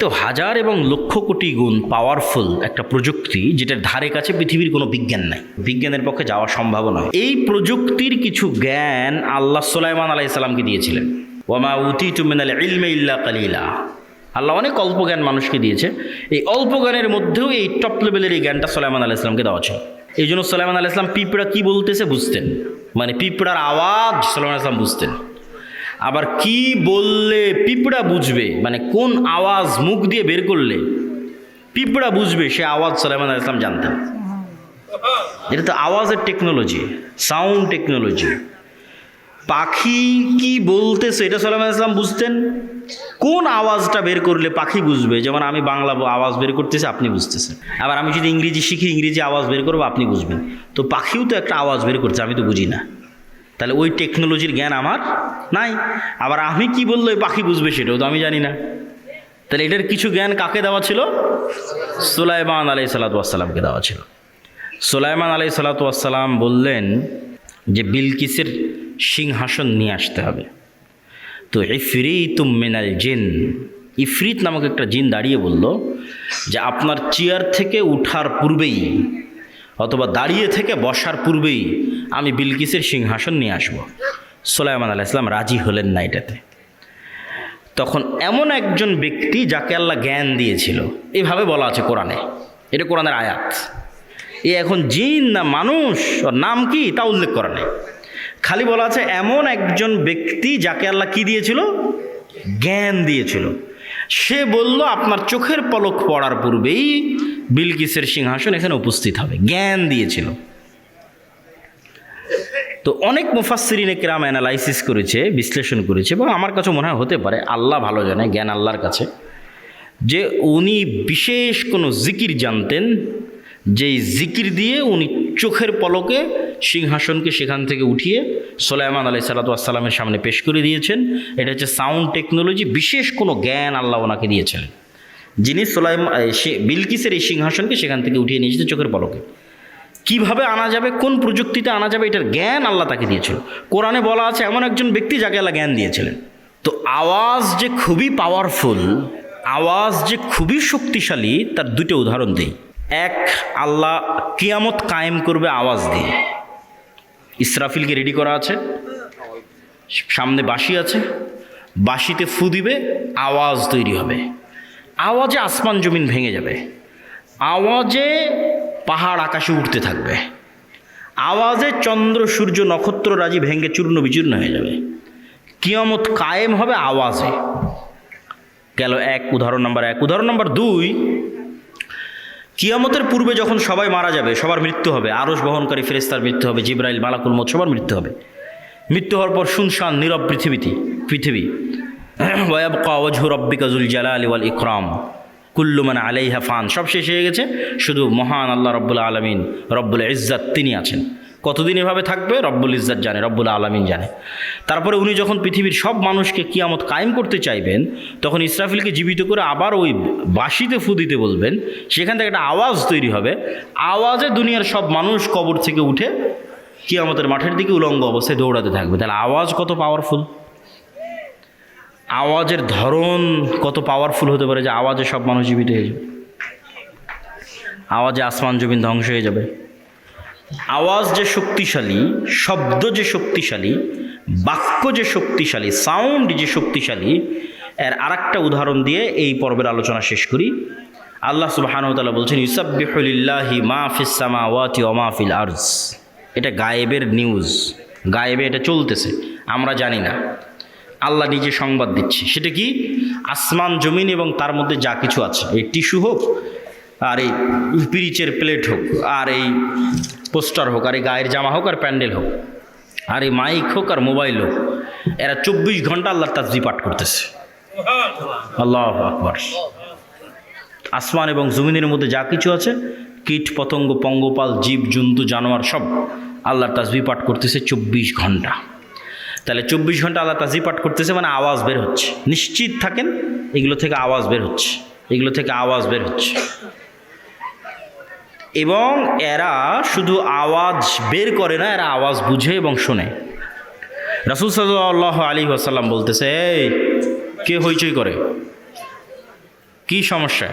তো হাজার এবং লক্ষ কোটি গুণ পাওয়ারফুল একটা প্রযুক্তি, যেটার ধারে কাছে পৃথিবীর কোনো বিজ্ঞান নাই, বিজ্ঞানের পক্ষে যাওয়া সম্ভব নয়। এই প্রযুক্তির কিছু জ্ঞান আল্লাহ সুলাইমান আলাইহিস সালামকে দিয়েছিলেন। ওয়ামা উতিতু মিনাল ইলমি ইল্লা কালিলা। আল্লাহ অনেক অল্প জ্ঞান মানুষকে দিয়েছে। এই অল্প জ্ঞানের মধ্যেও এই টপ লেভেলের এই জ্ঞানটা সুলাইমান আলাইহিস সালামকে দেওয়া ছিল। এই জন্য সুলাইমান আলাইহিস সালাম পিঁপড়া কি বলতেছে বুঝতেন, মানে পিঁপড়ার আওয়াজ সুলাইমান আলাইহিস সালাম বুঝতেন। আবার কি বললে পিঁপড়া বুঝবে, মানে কোন আওয়াজ মুখ দিয়ে বের করলে পিঁপড়া বুঝবে, সে আওয়াজ সুলাইমান আলাইহিস সালাম জানতেন। এটা তো আওয়াজের টেকনোলজি, সাউন্ড টেকনোলজি। পাখি কি বলতেছে এটা সুলাইমান আলাইহিস সালাম বুঝতেন। কোন আওয়াজটা বের করলে পাখি বুঝবে, যেমন আমি বাংলা আওয়াজ বের করতেছি আপনি বুঝতেছেন, আবার আমি যদি ইংরেজি শিখি ইংরেজি আওয়াজ বের করবো আপনি বুঝবেন। তো পাখিও তো একটা আওয়াজ বের করছে, আমি তো বুঝি না, তাহলে ওই টেকনোলজির জ্ঞান আমার নাই। আবার আমি কি বললে ওই পাখি বুঝবে সেটাও তো আমি জানি না। তাহলে এটার কিছু জ্ঞান কাকে দেওয়া ছিল? সুলাইমান আলাইহিস সালাতু ওয়াস সালামকে দেওয়া ছিল। সুলাইমান আলাইহিস সালাতু ওয়াস সালাম বললেন যে বিলকিসের সিংহাসন নিয়ে আসতে হবে। তো ইফরিতুম মিনাল জিন, ইফরিত নামক একটা জিন দাঁড়িয়ে বলল যে আপনার চেয়ার থেকে উঠার পূর্বেই অথবা দাঁড়িয়ে থেকে বসার পূর্বেই আমি বিলকিসের সিংহাসন নিয়ে আসব। সুলাইমান আলাইহিস সালাম রাজি হলেন না এটাতে। তখন এমন একজন ব্যক্তি যাকে আল্লাহ জ্ঞান দিয়েছিল, এইভাবে বলা আছে কোরআনে, এটা কোরআনের আয়াত। এ এখন জিন না মানুষ, ওর নাম কি তা উল্লেখ করা নেই, খালি বলা আছে এমন একজন ব্যক্তি যাকে আল্লাহ কি দিয়েছিল? জ্ঞান দিয়েছিল। সে বলল আপনার চোখের পলক পড়ার পূর্বেই বিলকিসের সিংহাসন এখানে উপস্থিত হবে, জ্ঞান দিয়েছিল। তো অনেক মুফাসসিরিনে কেরাম অ্যানালাইসিস করেছে, বিশ্লেষণ করেছে, এবং আমার কাছে মনে হয় হতে পারে, আল্লাহ ভালো জানে, জ্ঞান আল্লাহর কাছে, যে উনি বিশেষ কোনো জিকির জানতেন, যেই জিকির দিয়ে উনি চোখের পলকে সিংহাসনকে সেখান থেকে উঠিয়ে সুলাইমান আলাইহিস সালাতু ওয়াস সালামের সামনে পেশ করে দিয়েছেন। এটা হচ্ছে সাউন্ড টেকনোলজি, বিশেষ কোনো জ্ঞান আল্লাহ ওনাকে দিয়েছিলেন, যিনি বিলকিসের এই সিংহাসনকে সেখান থেকে উঠিয়ে নিয়ে যেতে চোখের পলকে। কিভাবে আনা যাবে, কোন প্রযুক্তিতে আনা যাবে, এটার জ্ঞান আল্লাহ তাকে দিয়েছিল। কোরআনে বলা আছে এমন একজন ব্যক্তি যাকে আল্লাহ জ্ঞান দিয়েছিলেন। তো আওয়াজ যে খুবই পাওয়ারফুল, আওয়াজ যে খুবই শক্তিশালী, তার দুটো উদাহরণ দিই। এক, আল্লাহ কিয়ামত কায়েম করবে আওয়াজ দিয়ে। ইসরাফিলকে রেডি করা আছে, সামনে বাঁশি আছে, বাঁশিতে ফু দিবে, আওয়াজ তৈরি হবে, আওয়াজে আসমান জমিন ভেঙে যাবে, আওয়াজে পাহাড় আকাশে উঠতে থাকবে, আওয়াজে চন্দ্র সূর্য নক্ষত্র রাজি ভেঙে চূর্ণ বিচূর্ণ হয়ে যাবে। কিয়ামত কায়েম হবে আওয়াজে। গেল এক, উদাহরণ নাম্বার এক। উদাহরণ নাম্বার দুই, কিয়ামতের পূর্বে যখন সবাই মারা যাবে, সবার মৃত্যু হবে, আরশ বহনকারী ফেরেশতার মৃত্যু হবে, জিবরাইল, মালাকুল মউত, সবার মৃত্যু হবে। মৃত্যু হওয়ার পর শুনশান নীরব পৃথিবী। ওয়ায়াবকা ওয়াজহু রাব্বিকা যুল জালালি ওয়াল ইকরাম কুল্লু মান আলাইহা ফান, সব শেষ হয়ে গেছে, শুধু মহান আল্লাহ রব্বুল আলামিন, রব্বুল ইজ্জাত, তিনি আছেন। কতদিন এভাবে থাকবে রব্বুল ইজ্জাত জানে, রব্বুল আলামিন জানে। তারপরে উনি যখন পৃথিবীর সব মানুষকে কিয়ামত কায়েম করতে চাইবেন, তখন ইসরাফিলকে জীবিত করে আবার ওই বাঁশিতে ফু দিতে বলবেন, সেখান থেকে একটা আওয়াজ তৈরি হবে, আওয়াজে দুনিয়ার সব মানুষ কবর থেকে উঠে কিয়ামতের মাঠের দিকে উলঙ্গ অবস্থায় দৌড়াতে থাকবে। তাহলে আওয়াজ কত পাওয়ারফুল, আওয়াজের ধরন কত পাওয়ারফুল হতে পারে যে আওয়াজে সব মানুষ জীবিত হয়ে যাবে, আওয়াজে আসমান জমিন ধ্বংস হয়ে যাবে। আওয়াজ যে শক্তিশালী, শব্দ যে শক্তিশালী, বাক্য যে শক্তিশালী, সাউন্ড যে শক্তিশালী, এর আরেকটা উদাহরণ দিয়ে এই পর্বের আলোচনা শেষ করি। আল্লাহ সুবহানাহু ওয়া তাআলা বলছেন ইউসাব্বিহু লিল্লাহি মা ফিস সামাওয়াতি ওয়া মা ফিল আরজ। এটা গায়েবের নিউজ, গায়েবে এটা চলতেছে, আমরা জানি না, আল্লাহ নিজে সংবাদ দিচ্ছে। সেটা কি? আসমান জমিন এবং তার মধ্যে যা কিছু আছে, এই টিস্যু হোক, আর এই পিরিচের প্লেট হোক, আর এই পোস্টার হোক, আর এই গায়ের জামা হোক, আর প্যান্ডেল হোক, আর এই মাইক হোক, আর মোবাইল হোক, এরা 24 ঘন্টা আল্লাহর তাসবিহ পাঠ করতেছে। আল্লাহু আকবার। আসমান এবং জমিনের মধ্যে যা কিছু আছে, কীট পতঙ্গ, পঙ্গপাল, জীব জন্তু, জানোয়ার, সব আল্লাহর তাসবিহ পাঠ করতেছে 24 ঘন্টা। তাহলে 24 ঘন্টা আল্লাহ তাসবিহ পাঠ করতেছে, মানে আওয়াজ বের হচ্ছে। নিশ্চিত থাকেন এগুলো থেকে আওয়াজ বের হচ্ছে, এগুলো থেকে আওয়াজ বের হচ্ছে। এবং এরা শুধু আওয়াজ বের করে না, এরা আওয়াজ বুঝে এবং শোনে। রাসূল সাল্লাল্লাহু আলাইহি ওয়াসাল্লাম বলতেছে, এই কে হইচই করে, কি সমস্যা?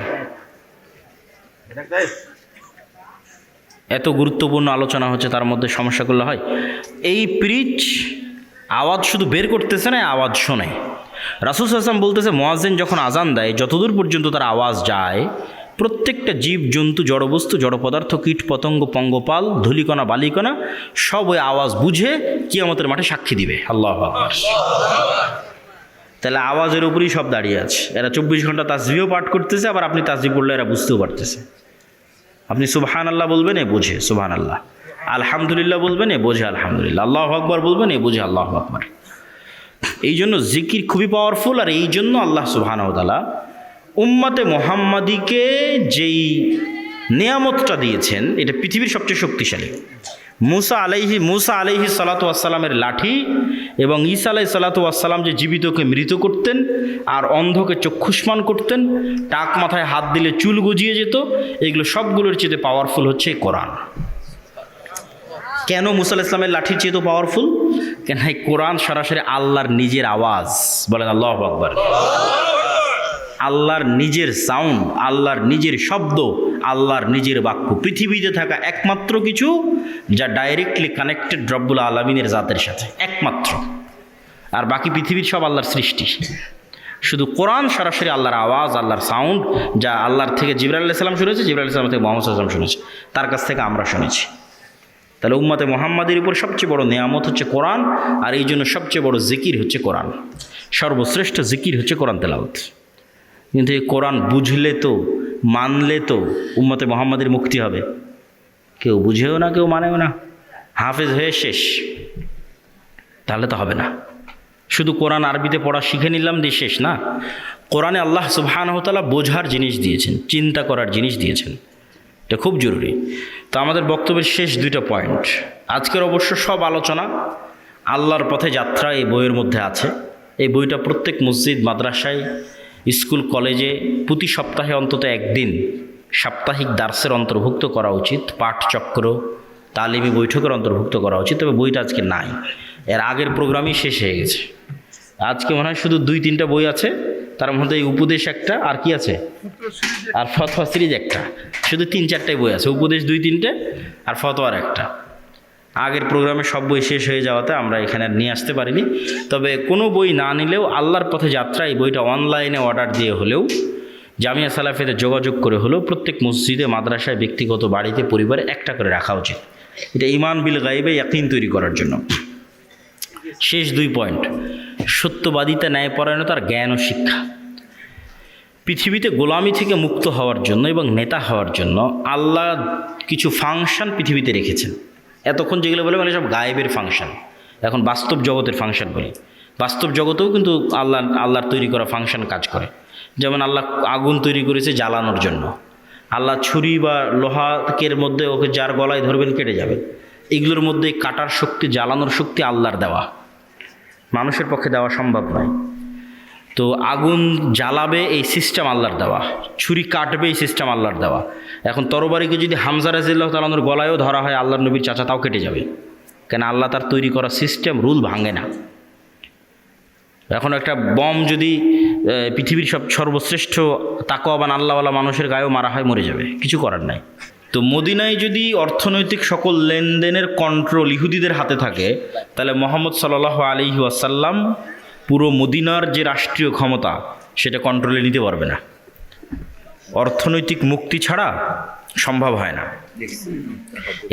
এত গুরুত্বপূর্ণ আলোচনা হচ্ছে, তার মধ্যে সমস্যা করলে হয়? এই পিরিচ আওয়াজ শুধু বের করতেছে না, আওয়াজ শোনে। রাসূল সাল্লাল্লাহু আলাইহি ওয়াসাল্লাম বলতেছে, মুয়াজ্জিন যখন আজান দেয়, যতদূর পর্যন্ত তার আওয়াজ যায়, প্রত্যেকটা জীব জন্তু, জড়বস্তু, জড় পদার্থ, কীট পতঙ্গ, পঙ্গপাল, ধূলিকণা, বালিকণা সব ওই আওয়াজ বুঝে কিয়ামতের মাঠে সাক্ষী দিবে। আল্লাহু আকবার। তাহলে আওয়াজের উপরেই সব দাঁড়িয়ে আছে। এরা 24 ঘন্টা তাসবিহও পাঠ করতেছে, আবার আপনি তাসবিহ পড়লে এরা বুঝতেও পারতেছে। আপনি সুবহানাল্লাহ বলবেন, এ বোঝে সুবহানাল্লাহ। আলহামদুলিল্লাহ বলবেন, এ বোঝে আলহামদুলিল্লাহ। আল্লাহু আকবার বলবেন, এ বোঝে আল্লাহু আকবার। এই জন্য জিকির খুবই পাওয়ারফুল। আর এই জন্য আল্লাহ সুবহানাহু ওয়া তাআলা উম্মতে মুহাম্মাদিকে যেই নিয়ামতটা দিয়েছেন, এটা পৃথিবীর সবচেয়ে শক্তিশালী। মুসা আলাইহি সালাতু ওয়াসসালামের লাঠি এবং ঈসা আলাইহিস সালাতু ওয়াসসালাম যে জীবিতকে মৃত করতেন আর অন্ধকে চক্ষুষ্মান করতেন, টাক মাথায় হাত দিলে চুল গজিয়ে যেত, এগুলো সবগুলোর চেয়ে পাওয়ারফুল হচ্ছে কোরআন। কেন মুসা আলাইহিস সালামের লাঠির চেয়ে তো পাওয়ারফুল? কেন এই কোরআন সরাসরি আল্লাহর নিজের আওয়াজ। বলেন আল্লাহু আকবার। আল্লাহর নিজের সাউন্ড, আল্লাহর নিজের শব্দ, আল্লাহর নিজের বাক্য। পৃথিবীতে থাকা একমাত্র কিছু যা ডাইরেক্টলি কানেক্টেড রব্বুল আলামিনের জাতের সাথে, একমাত্র। আর বাকি পৃথিবীর সব আল্লাহর সৃষ্টি। শুধু কোরআন সরাসরি আল্লাহর আওয়াজ, আল্লাহর সাউন্ড, যা আল্লাহর থেকে জিবরাইল আলাইহিস সালাম শুনেছে, জিবরাইল আলাইহিস সালাম থেকে মুহাম্মদ সাল্লাল্লাহু আলাইহি ওয়াসাল্লাম শুনেছে, তার কাছ থেকে আমরা শুনেছি। তাহলে উম্মতে মুহাম্মাদের উপর সবচেয়ে বড় নিয়ামত হচ্ছে কোরআন। আর এই জন্য সবচেয়ে বড় জিকির হচ্ছে কোরআন। সর্বশ্রেষ্ঠ জিকির হচ্ছে কোরআন তেলাওয়াত। কিন্তু এই কোরআন বুঝলে তো, মানলে তো উম্মতে মুহাম্মাদের মুক্তি হবে। কেউ বুঝেও না, কেউ মানেও না, হাফেজ হয়ে শেষ। তাহলে তো হবে না। শুধু কোরআন আরবিতে পড়া শিখে নিলাম দিয়ে শেষ না। কোরআনে আল্লাহ সুবহানাহু ওয়া তাআলা বোঝার জিনিস দিয়েছেন, চিন্তা করার জিনিস দিয়েছেন। এটা খুব জরুরি। তো আমাদের বক্তব্যের শেষ 2টা পয়েন্ট। আজকের অবশ্য সব আলোচনা আল্লাহর পথে যাত্রা এই বইয়ের মধ্যে আছে। এই বইটা প্রত্যেক মসজিদ, মাদ্রাসায়, স্কুল, কলেজে প্রতি সপ্তাহে অন্তত একদিন সাপ্তাহিক দার্সের অন্তর্ভুক্ত করা উচিত। পাঠচক্র, তালিমি বৈঠকের অন্তর্ভুক্ত করা উচিত। তবে বইটা আজকে নাই, এর আগের প্রোগ্রামই শেষ হয়ে গেছে। আজকে মনে হয় শুধু 2-3টা বই আছে, তার মধ্যে এই উপদেশ একটা, আর কি আছে, আর ফতোয়া সিরিজ একটা। শুধু 3-4টাই বই আছে, উপদেশ 2-3টে আর ফতোয়ার একটা। আগের প্রোগ্রামে সব বই শেষ হয়ে যাওয়াতে আমরা এখানে নিয়ে আসতে পারিনি। তবে কোনো বই না নিলেও আল্লাহর পথে যাত্রা এই বইটা অনলাইনে অর্ডার দিয়ে হলেও, জামিয়া সালাফিতে যোগাযোগ করে হলেও প্রত্যেক মসজিদে, মাদ্রাসায়, ব্যক্তিগত বাড়িতে, পরিবারে একটা করে রাখা উচিত। এটা ঈমান বিল গায়বে ইয়াকিন তৈরি করার জন্য। শেষ 2 পয়েন্ট। সত্যবাদিতা, ন্যায়পরায়ণতার জ্ঞান ও শিক্ষা। পৃথিবীতে গোলামি থেকে মুক্ত হওয়ার জন্য এবং নেতা হওয়ার জন্য আল্লাহ কিছু ফাংশন পৃথিবীতে রেখেছেন। এতক্ষণ যেগুলো বলে মানে সব গায়েবের ফাংশন, এখন বাস্তব জগতের ফাংশন বলি। বাস্তব জগতেও কিন্তু আল্লাহর তৈরি করা ফাংশন কাজ করে। যেমন আল্লাহ আগুন তৈরি করেছে জ্বালানোর জন্য। আল্লাহ ছুরি বা লোহাকের মধ্যে ওকে যার গলায় ধরবেন কেটে যাবে। এগুলোর মধ্যে কাটার শক্তি, জ্বালানোর শক্তি আল্লাহর দেওয়া, মানুষের পক্ষে দেওয়া সম্ভব নয়। তো আগুন জ্বালাবে এই সিস্টেম আল্লাহর দেওয়া, ছুরি কাটবে এই সিস্টেম আল্লাহর দেওয়া। এখন তরবারিকে যদি হামজা রাদিয়াল্লাহু তাআলা আনহুর গলায়ও ধরা হয়, আল্লাহর নবীর চাচা, তাও কেটে যাবে। কেন? আল্লাহ তার তৈরি করা সিস্টেম, রুল ভাঙে না। এখন একটা বম যদি পৃথিবীর সর্বশ্রেষ্ঠ তাকওয়াবান আল্লাহওয়ালা মানুষের গায়েও মারা হয়, মরে যাবে, কিছু করার নাই। তো মদিনায় যদি অর্থনৈতিক সকল লেনদেনের কন্ট্রোল ইহুদিদের হাতে থাকে, তাহলে মুহাম্মদ সাল্লাল্লাহু আলাইহি ওয়াসাল্লাম পুরো মদিনার যে রাষ্ট্রীয় ক্ষমতা সেটা কন্ট্রোলে নিতে পারবে না। অর্থনৈতিক মুক্তি ছাড়া সম্ভব হয় না।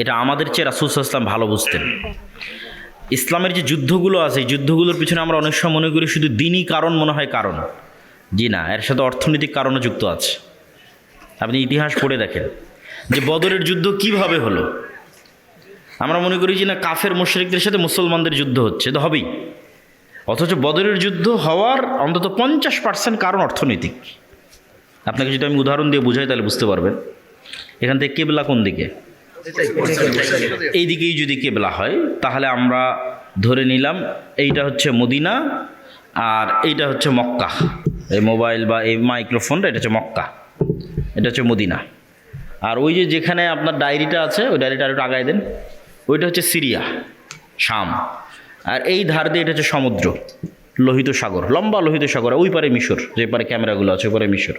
এটা আমাদের চেয়ে রাসূল সাল্লাল্লাহু আলাইহি ওয়াসাল্লাম ভালো বুঝতেন। ইসলামের যে যুদ্ধগুলো আছে, এই যুদ্ধগুলোর পিছনে আমরা অনেক সময় মনে করি শুধু দিনই কারণ মনে হয় কারণ। জি না, এর সাথে অর্থনৈতিক কারণও যুক্ত আছে। আপনি ইতিহাস পড়ে দেখেন যে বদরের যুদ্ধ কিভাবে হলো। আমরা মনে করি যে না, কাফের মুশরিকদের সাথে মুসলমানদের যুদ্ধ হচ্ছে, তো হবেই। অথচ বদরের যুদ্ধ হওয়ার অন্তত 50% কারণ অর্থনৈতিক। আপনাকে যদি আমি উদাহরণ দিয়ে বুঝাই তাহলে বুঝতে পারবেন। এখান থেকে কেবলা কোন দিকে? এই দিকেই যদি কেবলা হয় তাহলে আমরা ধরে নিলাম এইটা হচ্ছে মদিনা আর এইটা হচ্ছে মক্কা। এই মোবাইল বা এই মাইক্রোফোনটা এটা হচ্ছে মক্কা, এটা হচ্ছে মদিনা। আর ওই যে যেখানে আপনার ডায়েরিটা আছে, ওই ডায়েরিটা আরেকটু আগায় দেন, ওইটা হচ্ছে সিরিয়া, শাম। আর এই ধার দিয়ে এটা হচ্ছে সমুদ্র, লোহিত সাগর, লম্বা লোহিত সাগর। ওই পারে মিশর, যে পারে ক্যামেরাগুলো আছে ওই পারে মিশর।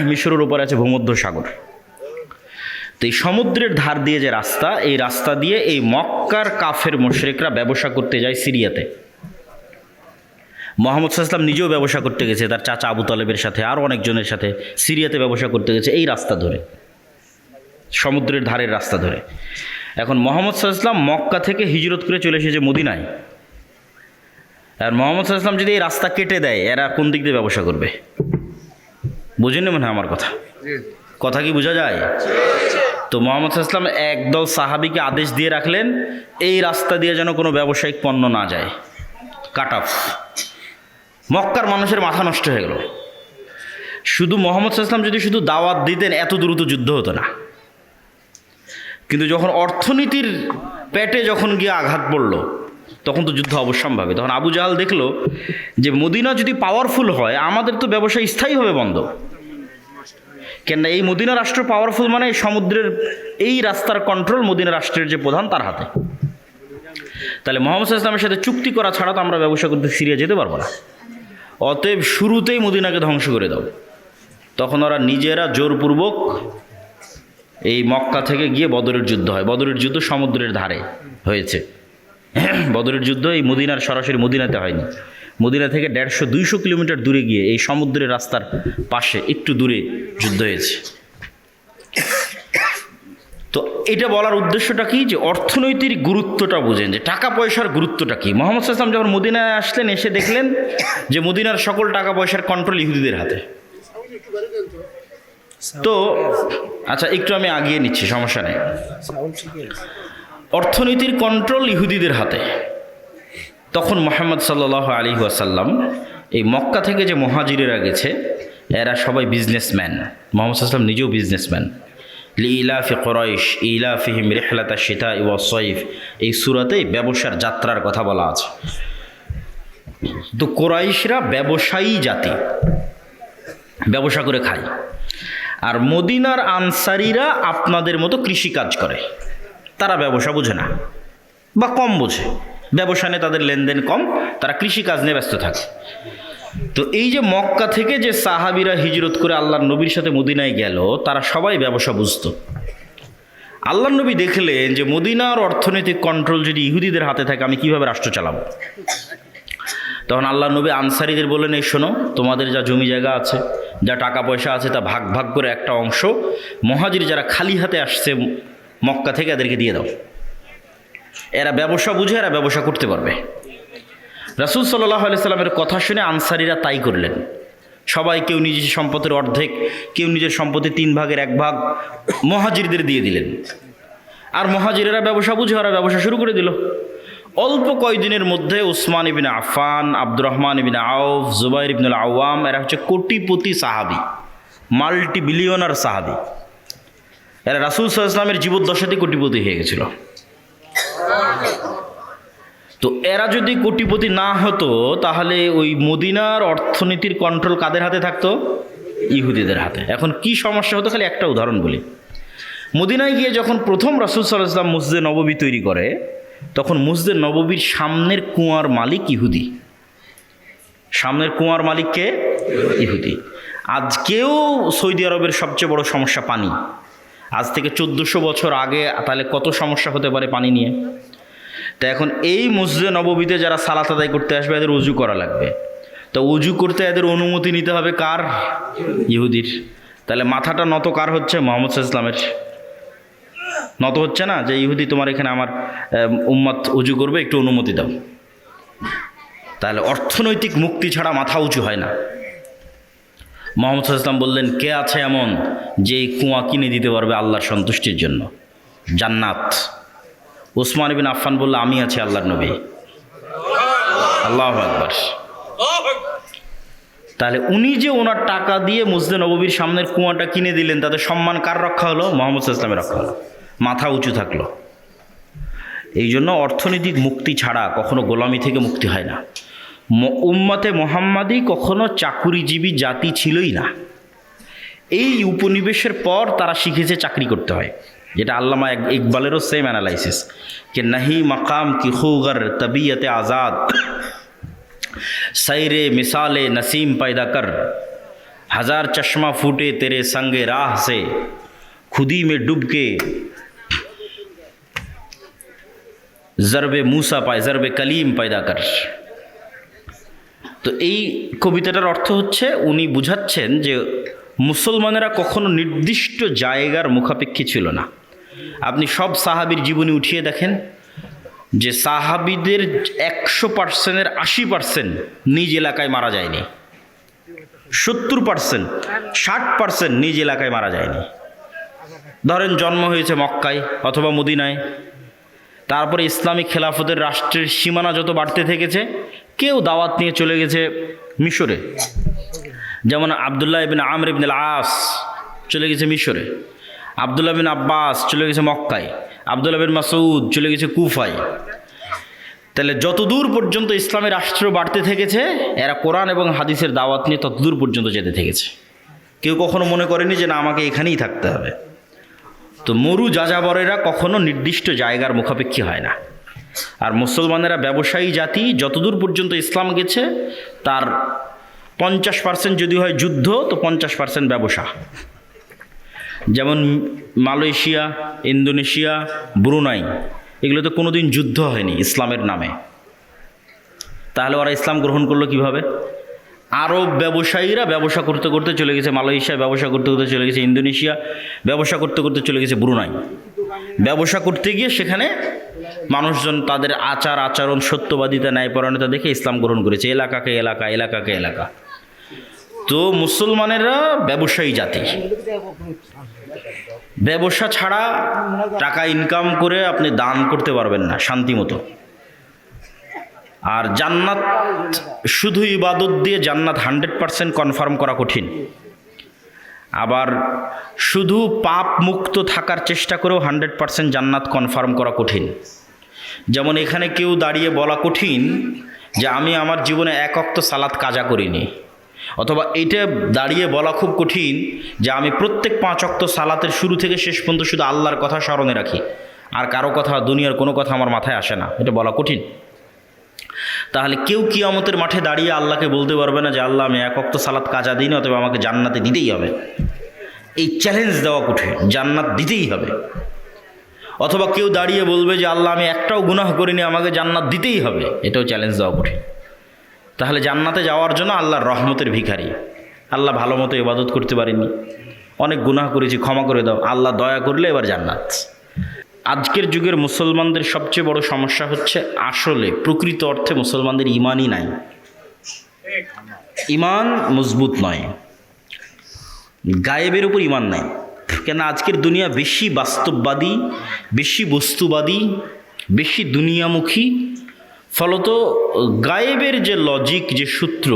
মিশরের উপরে আছে ভূমধ্যসাগর। তো এই সমুদ্রের ধার দিয়ে যে রাস্তা, এই রাস্তা দিয়ে এই মক্কার কাফের মুশরিকরা ব্যবসা করতে যায় সিরিয়াতে। মুহাম্মদ সাল্লাল্লাহু আলাইহি ওয়াসাল্লাম নিজেও ব্যবসা করতে গেছে, তার চাচা আবু তালেবের সাথে আরও অনেকজনের সাথে সিরিয়াতে ব্যবসা করতে গেছে এই রাস্তা ধরে, সমুদ্রের ধারের রাস্তা ধরে। এখন মুহাম্মদ সাল্লাল্লাহু আলাইহি ওয়াসাল্লাম মক্কা থেকে হিজরত করে চলে এসেছে মদিনায়। আর মুহাম্মদ সাল্লাল্লাহু আলাইহি ওয়াসাল্লাম যদি এই রাস্তা কেটে দেয়, এরা কোন দিক দিয়ে ব্যবসা করবে? বুঝেন না মনে হয় আমার কথা কি বোঝা যায়? তো মুহাম্মদ সাল্লাল্লাহু আলাইহি ওয়াসাল্লাম একদল সাহাবীকে আদেশ দিয়ে রাখলেন, এই রাস্তা দিয়ে যেন কোনো ব্যবসায়িক পণ্য না যায়, কাট অফ। মক্কার মানুষের মাথা নষ্ট হয়ে গেল। শুধু মুহাম্মদ সাল্লাল্লাহু আলাইহি ওয়াসাল্লাম যদি শুধু দাওয়াত দিতেন, এত দ্রুত যুদ্ধ হতো না। কিন্তু যখন অর্থনীতির পেটে যখন গিয়ে আঘাত পড়ল, তখন তো যুদ্ধ অবশ্যম্ভাবী। তখন আবু জাহাল দেখলো যে মদিনা যদি পাওয়ারফুল হয়, আমাদের তো ব্যবসা স্থায়ীভাবে বন্ধ। কেননা এই মদিনা রাষ্ট্র পাওয়ারফুল মানে সমুদ্রের এই রাস্তার কন্ট্রোল মদিনা রাষ্ট্রের যে প্রধান তার হাতে। তাহলে মুহাম্মদ সাল্লাল্লাহু আলাইহি ওয়াসাল্লামের সাথে চুক্তি করা ছাড়া তো আমরা ব্যবসা করতে সিরিয়া যেতে পারবো না। অতএব শুরুতেই মদিনাকে ধ্বংস করে দাও। তখন ওরা নিজেরা জোরপূর্বক এই মক্কা থেকে গিয়ে বদরের যুদ্ধ হয়। বদরের যুদ্ধ সমুদ্রের ধারে হয়েছে। বদরের যুদ্ধ এই মদিনার সরাসরি মদিনাতে হয়নি, মদিনা থেকে 150-200 কিলোমিটার দূরে গিয়ে এই সমুদ্রের রাস্তার পাশে একটু দূরে যুদ্ধ হয়েছে। তো এটা বলার উদ্দেশ্যটা কি, যে অর্থনৈতিক গুরুত্বটা বুঝেন, যে টাকা পয়সার গুরুত্বটা কি। মুহাম্মদ সাল্লাল্লাহু আলাইহি ওয়াসাল্লাম যখন মদিনায় আসলেন, এসে দেখলেন যে মদিনার সকল টাকা পয়সার কন্ট্রোল ইহুদিদের হাতে। তো আচ্ছা, একটু আমি আগিয়ে নিচ্ছি, সমস্যা নেই। অর্থনীতির কন্ট্রোল ইহুদিদের হাতে। তখন মুহাম্মদ সাল্লাল্লাহু আলাইহি ওয়াসাল্লাম এই মক্কা থেকে যে মুহাজিরেরা গেছে, এরা সবাই বিজনেসম্যান। মুহাম্মদ সাল্লাল্লাহু আলাইহি ওয়াসাল্লাম নিজেও বিজনেসম্যান। লিইলাফি কুরাইশ ইলাফিহিম রিহলাতা শিতাই ওয়া সাইফ, এই সূরাতেই ব্যবসার যাত্রার কথা বলা আছে। তো কুরাইশরা ব্যবসায়ী জাতি, ব্যবসা করে খায়। আর মদিনার আনসারীরা আপনাদের মতো কৃষিকাজ করে, তারা ব্যবসা বোঝে না বা কম বোঝে, ব্যবসা নিয়ে তাদের লেনদেন কম, তারা কৃষিকাজ নিয়ে ব্যস্ত থাকে। তো এই যে মক্কা থেকে যে সাহাবীরা হিজরত করে আল্লাহর নবীর সাথে মদিনায় গেল, তারা সবাই ব্যবসা বুঝতো। আল্লাহর নবী দেখলেন যে মদিনার অর্থনৈতিক কন্ট্রোল যদি ইহুদিদের হাতে থাকে, আমি কিভাবে রাষ্ট্র চালাবো। তখন আল্লাহর নবী আনসারীদের বললেন, এই শোনো, তোমাদের যা জমি জায়গা আছে, যা টাকা পয়সা আছে, তা ভাগ ভাগ করে একটা অংশ মুহাজির যারা খালি হাতে আসছে মক্কা থেকে, এদেরকে দিয়ে দাও। এরা ব্যবসা বুঝে, এরা ব্যবসা করতে পারবে। রাসূল সাল্লাল্লাহু আলাইহি সাল্লামের কথা শুনে আনসারীরা তাই করলেন। সবাই কেউ নিজের সম্পদের অর্ধেক, কেউ নিজের সম্পত্তির 3 ভাগের 1 ভাগ মুহাজিরদের দিয়ে দিলেন। আর মুহাজিরেরা ব্যবসা বুঝে, ওরা ব্যবসা শুরু করে দিল। অল্প কয়েকদিনের মধ্যে উসমান ইবনে আফফান, আব্দুর রহমান ইবনে আউফ, জুবাইর ইবনুল আওয়াম, এরা হচ্ছে কোটিপতি সাহাবী, মাল্টি বিলিয়নার সাহাবী। এরা রাসূল সাল্লাল্লাহু আলাইহি ওয়াসাল্লামের জীবদ্দশাতেই কোটিপতি হয়ে গেছিল। তো এরা যদি কোটিপতি না হতো, তাহলে ওই মদিনার অর্থনীতির কন্ট্রোল কাদের হাতে থাকতো? ইহুদিদের হাতে। এখন কি সমস্যা হতো, খালি একটা উদাহরণ বলি। মদিনায় গিয়ে যখন প্রথম রাসূল সাল্লাল্লাহু আলাইহি ওয়াসাল্লাম মসজিদে নববী তৈরি করে, তখন মসজিদে নববীর সামনের কুয়ার মালিক ইহুদি। সামনের কুয়ার মালিককে ইহুদি। আজকেও সৌদি আরবের সবচেয়ে বড় সমস্যা পানি। আজ থেকে 1400 বছর আগে তাহলে কত সমস্যা হতে পারে পানি নিয়ে। তো এখন এই মসজিদে নববীতে যারা সালাত আদায় করতে আসবে, এদের উজু করা লাগবে। তো উজু করতে এদের অনুমতি নিতে হবে কার? ইহুদির। তাহলে মাথাটা নত কার হচ্ছে? মুহাম্মদ সাল্লাল্লাহু আলাইহি ওয়াসাল্লামের। নত হচ্ছে না যে ইহুদি, তোমার এখানে আমার উম্মত উজু করবে, একটু অনুমতি দাও। তাহলে অর্থনৈতিক মুক্তি ছাড়া মাথা উঁচু হয় না। মুহাম্মদ সাল্লাল্লাহু আলাইহি ওয়াসাল্লাম বললেন, কে আছে এমন যে এই কুয়া কিনে দিতে পারবে আল্লাহর সন্তুষ্টির জন্য? জান্নাত। উসমান ইবনে আফফান বলল, আমি আছি আল্লাহর নবী। আল্লাহু আকবার। তাহলে উনি যে ওনার টাকা দিয়ে মসজিদে নববীর সামনের কুয়াটা কিনে দিলেন, তাতে সম্মান কার রক্ষা হলো? মুহাম্মদ সাল্লাল্লাহু আলাইহি ওয়াসাল্লামের রক্ষা হলো, মাথা উঁচু থাকলো। এই জন্য অর্থনৈতিক মুক্তি ছাড়া কখনো গোলামি থেকে মুক্তি হয় না। উম্মতে মুহাম্মাদি কখনো চাকুরিজীবী জাতি ছিলই না। এই উপনিবেশের পর তারা শিখেছে চাকরি করতে হয়, যেটা আল্লামা ইকবালেরও সেম অ্যানালাইসিস, কে নাহি মাকাম কি খুগর তবিয়তে আজাদ সাইরে মিসালে নসিম পায়দা কর हजार चश्मा फूटे तेरे संगे राह से, खुदी में डूब के जरबे मूसा पाए, जरबे कलीम पैदा कर। তো এই কবিতাটার অর্থ হচ্ছে উনি বুঝাচ্ছেন যে মুসলমানেরা কখনো নির্দিষ্ট জায়গার মুখাপেক্ষী ছিল না। আপনি সব সাহাবীর জীবনী উঠিয়ে দেখেন যে সাহাবীদের 100%-এর 80% নিজ এলাকায় মারা যায়নি, 70%, 60% নিজ এলাকায় মারা যায়নি। ধরেন জন্ম হয়েছে মক্কায় অথবা মদিনায়, তারপরে ইসলামিক খেলাফতের রাষ্ট্রের সীমানা যত বাড়তে থেকেছে, কেউ দাওয়াত নিয়ে চলে গেছে মিশরে, যেমন আবদুল্লাহ ইবিন আমর ইবিন আল-আস চলে গেছে মিশরে, আবদুল্লাহ বিন আব্বাস চলে গেছে মক্কায়, আবদুল্লাহ বিন মাসউদ চলে গেছে কুফায়। তাহলে যতদূর পর্যন্ত ইসলামের রাষ্ট্র বাড়তে থেকেছে, এরা কোরআন এবং হাদিসের দাওয়াত নিয়ে ততদূর পর্যন্ত যেতে থেকেছে। কেউ কখনো মনে করেনি যে না আমাকে এখানেই থাকতে হবে। তো মরু যাযাবরেরা কখনো নির্দিষ্ট জায়গার মুখাপেক্ষী হয় না। আর মুসলমানেরা ব্যবসায়ী জাতি, যতদূর পর্যন্ত ইসলাম গেছে তার 50% যদি হয় যুদ্ধ, তো 50% ব্যবসা। যেমন মালয়েশিয়া, ইন্দোনেশিয়া, ব্রুনাই, এগুলোতে কোনোদিন যুদ্ধ হয়নি ইসলামের নামে। তাহলে ওরা ইসলাম গ্রহণ করলো কিভাবে? আরব ব্যবসায়ীরা ব্যবসা করতে করতে চলে গেছে মালয়েশিয়া, ব্যবসা করতে করতে চলে গেছে ইন্দোনেশিয়া, ব্যবসা করতে করতে চলে গেছে ব্রুনাই। ব্যবসা করতে গিয়ে সেখানে মানুষজন তাদের আচার আচরণ, সত্যবাদিতা, ন্যায়পরায়ণতা দেখে ইসলাম গ্রহণ করেছে, এলাকাকে এলাকা, এলাকাকে এলাকা। তো মুসলমানেরা ব্যবসায়ী জাতি, ব্যবসা ছাড়া টাকা ইনকাম করে আপনি দান করতে পারবেন না শান্তি মতো। আর জান্নাত শুধু ইবাদত দিয়ে জান্নাত 100% কনফার্ম করা কঠিন। আবার শুধু পাপ মুক্ত থাকার চেষ্টা করেও 100% জান্নাত কনফার্ম করা কঠিন। যেমন এখানে কেউ দাঁড়িয়ে বলা কঠিন যে আমি আমার জীবনে 1 ওয়াক্ত সালাত কাজা করিনি, অথবা এটা দাঁড়িয়ে বলা খুব কঠিন যে আমি প্রত্যেক 5 ওয়াক্ত সালাতের শুরু থেকে শেষ পর্যন্ত শুধু আল্লাহর কথা স্মরণে রাখি, আর কারো কথা, দুনিয়ার কোনো কথা আমার মাথায় আসে না। এটা বলা কঠিন। তাহলে কেউ কিয়ামতের মাঠে দাঁড়িয়ে আল্লাহকে বলতে পারবে না যে আল্লাহ আমি 1 ওয়াক্ত সালাত কাজা দিই না, অথবা আমাকে জান্নাতে দিতেই হবে। এই চ্যালেঞ্জ দেওয়া কঠিন, জান্নাত দিতেই হবে। অথবা কেউ দাঁড়িয়ে বলবে যে আল্লাহ আমি একটাও গুনাহ করিনি, আমাকে জান্নাত দিতেই হবে, এটাও চ্যালেঞ্জ দেওয়া কঠিন। তাহলে জান্নাতে যাওয়ার জন্য আল্লাহর রহমতের ভিখারি, আল্লাহ ভালো মতো ইবাদত করতে পারিনি, অনেক গুনাহ করেছি, ক্ষমা করে দাও, আল্লাহ দয়া করলে এবার জান্নাত। আজকের যুগের মুসলমানদের সবচেয়ে বড় সমস্যা হচ্ছে আসলে প্রকৃত অর্থে মুসলমানদের ইমানই নাই, ইমান মজবুত নয়, গায়েবের উপর ইমান নাই। কেন আজকের দুনিয়া বেশি বাস্তববাদী, বেশি বস্তুবাদী, বেশি দুনিয়ামুখী। ফলত গায়েবের যে লজিক, যে সূত্র,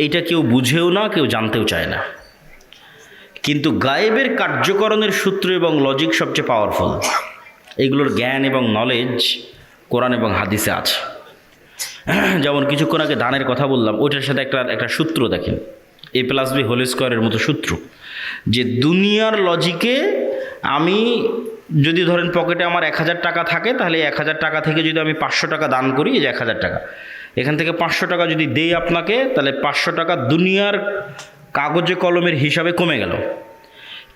এটা কেউ বুঝেও না, কেউ জানতেও চায় না। কিন্তু গায়েবের কার্যকরণের সূত্র এবং লজিক সবচেয়ে পাওয়ারফুল। এগুলোর জ্ঞান এবং নলেজ কোরআন এবং হাদিসে আছে। যেমন কিছুক্ষণ আগে দানের কথা বললাম, ওইটার সাথে একটা সূত্র দেখেন, A+B² মতো সূত্র, যে দুনিয়ার লজিকে আমি যদি ধরেন পকেটে আমার 1000 টাকা থাকে, তাহলে 1000 টাকা থেকে যদি আমি 500 টাকা দান করি, এই যে 1000 টাকা, এখান থেকে 500 টাকা যদি দেই আপনাকে, তাহলে 500 টাকা দুনিয়ার কাগজে কলমের হিসাবে কমে গেল।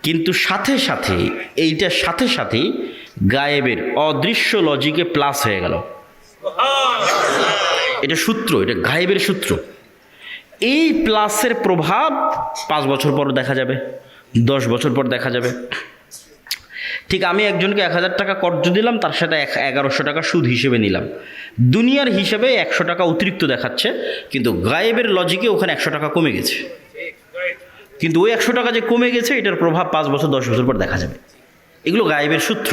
কিন্তু সাথে সাথে এইটার সাথে সাথে গায়েবের অদৃশ্য লজিকে প্লাস হয়ে গেল। এটা সূত্র, এটা গায়েবের সূত্র। এই প্লাসের প্রভাব 5 বছর পর দেখা যাবে, 10 বছর পর দেখা যাবে। ঠিক আমি একজনকে 1000 টাকা কর্জ দিলাম, তার সাথে 1100 টাকা সুদ হিসেবে নিলাম। দুনিয়ার হিসেবে 100 টাকা অতিরিক্ত দেখাচ্ছে, কিন্তু গায়েবের লজিকে ওখানে 100 টাকা কমে গেছে। কিন্তু ওই 100 টাকা যে কমে গেছে, এটার প্রভাব 5 বছর 10 বছর পর দেখা যাবে। এগুলো গায়েবের সূত্র।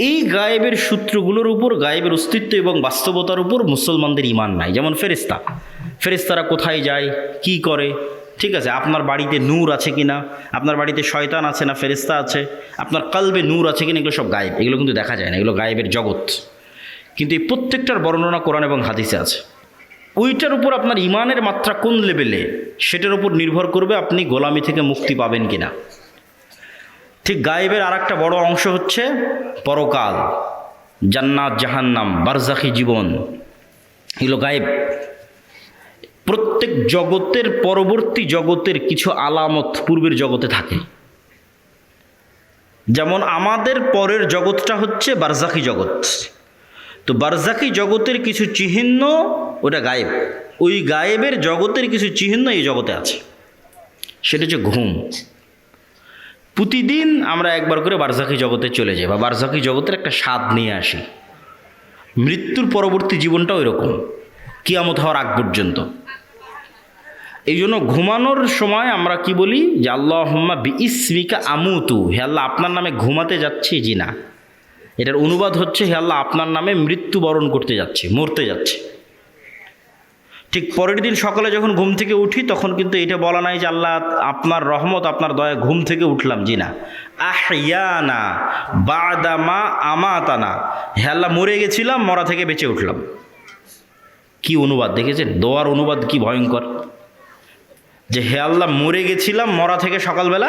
এই গায়েবের সূত্রগুলোর উপর, গায়েবের অস্তিত্ব এবং বাস্তবতার উপর মুসলমানদের ঈমান নাই। যেমন ফেরেশতা, ফেরেশতারা কোথায় যায়, কি করে, ঠিক আছে, আপনার বাড়িতে নূর আছে কিনা, আপনার বাড়িতে শয়তান আছে না ফেরেশতা আছে, আপনার কলবে নূর আছে কিনা, এগুলো সব গায়েব, এগুলো কিন্তু দেখা যায় না, এগুলো গায়েবের জগৎ। কিন্তু এই প্রত্যেকটার বর্ণনা কোরআন এবং হাদিসে আছে। ওইটার উপর আপনার ঈমানের মাত্রা কোন লেভেলে, সেটার উপর নির্ভর করবে আপনি গোলামি থেকে মুক্তি পাবেন কিনা। ঠিক গায়েবের আর একটা বড় অংশ হচ্ছে পরকাল, জান্নাত, জাহান্নাম, বারজাখি জীবন, এগুলো গায়েব। প্রত্যেক জগতের পরবর্তী জগতের কিছু আলামত পূর্বের জগতে থাকে। যেমন আমাদের পরের জগৎটা হচ্ছে বারজাখি জগৎ। তো বারজাখি জগতের কিছু চিহ্ন ওটা গায়েব, ওই গায়েবের জগতের কিছু চিহ্ন এই জগতে আছে। সেটা হচ্ছে ঘুম। প্রতিদিন আমরা একবার করে বারজাখি জগতে চলে যাই বা বারজাখি জগতের একটা স্বাদ নিয়ে আসি। মৃত্যুর পরবর্তী জীবনটা ওই রকম, কিয়ামত হওয়ার আগ পর্যন্ত। এই জন্য ঘুমানোর সময় আমরা কি বলি যে আল্লাহুম্মা বিইসমিকা আমুতু, হে আল্লাহ আপনার নামে ঘুমাতে যাচ্ছি। জি না, এটার অনুবাদ হচ্ছে হে আল্লাহ আপনার নামে মৃত্যুবরণ করতে যাচ্ছি, মরতে যাচ্ছি। ঠিক পরের দিন সকালে যখন ঘুম থেকে উঠি তখন কিন্তু এটা বলা নাই যে আল্লাহ আপনার রহমত আপনার দয়া ঘুম থেকে উঠলাম। জি না, আহইয়ানা বাদামা আমাতানা, হে আল্লাহ মরে গেছিলাম, মরা থেকে বেঁচে উঠলাম। কি অনুবাদ দেখেছেন? দোয়ার অনুবাদ কি ভয়ঙ্কর, যে হে আল্লাহ মরে গেছিলাম, মরা থেকে সকালবেলা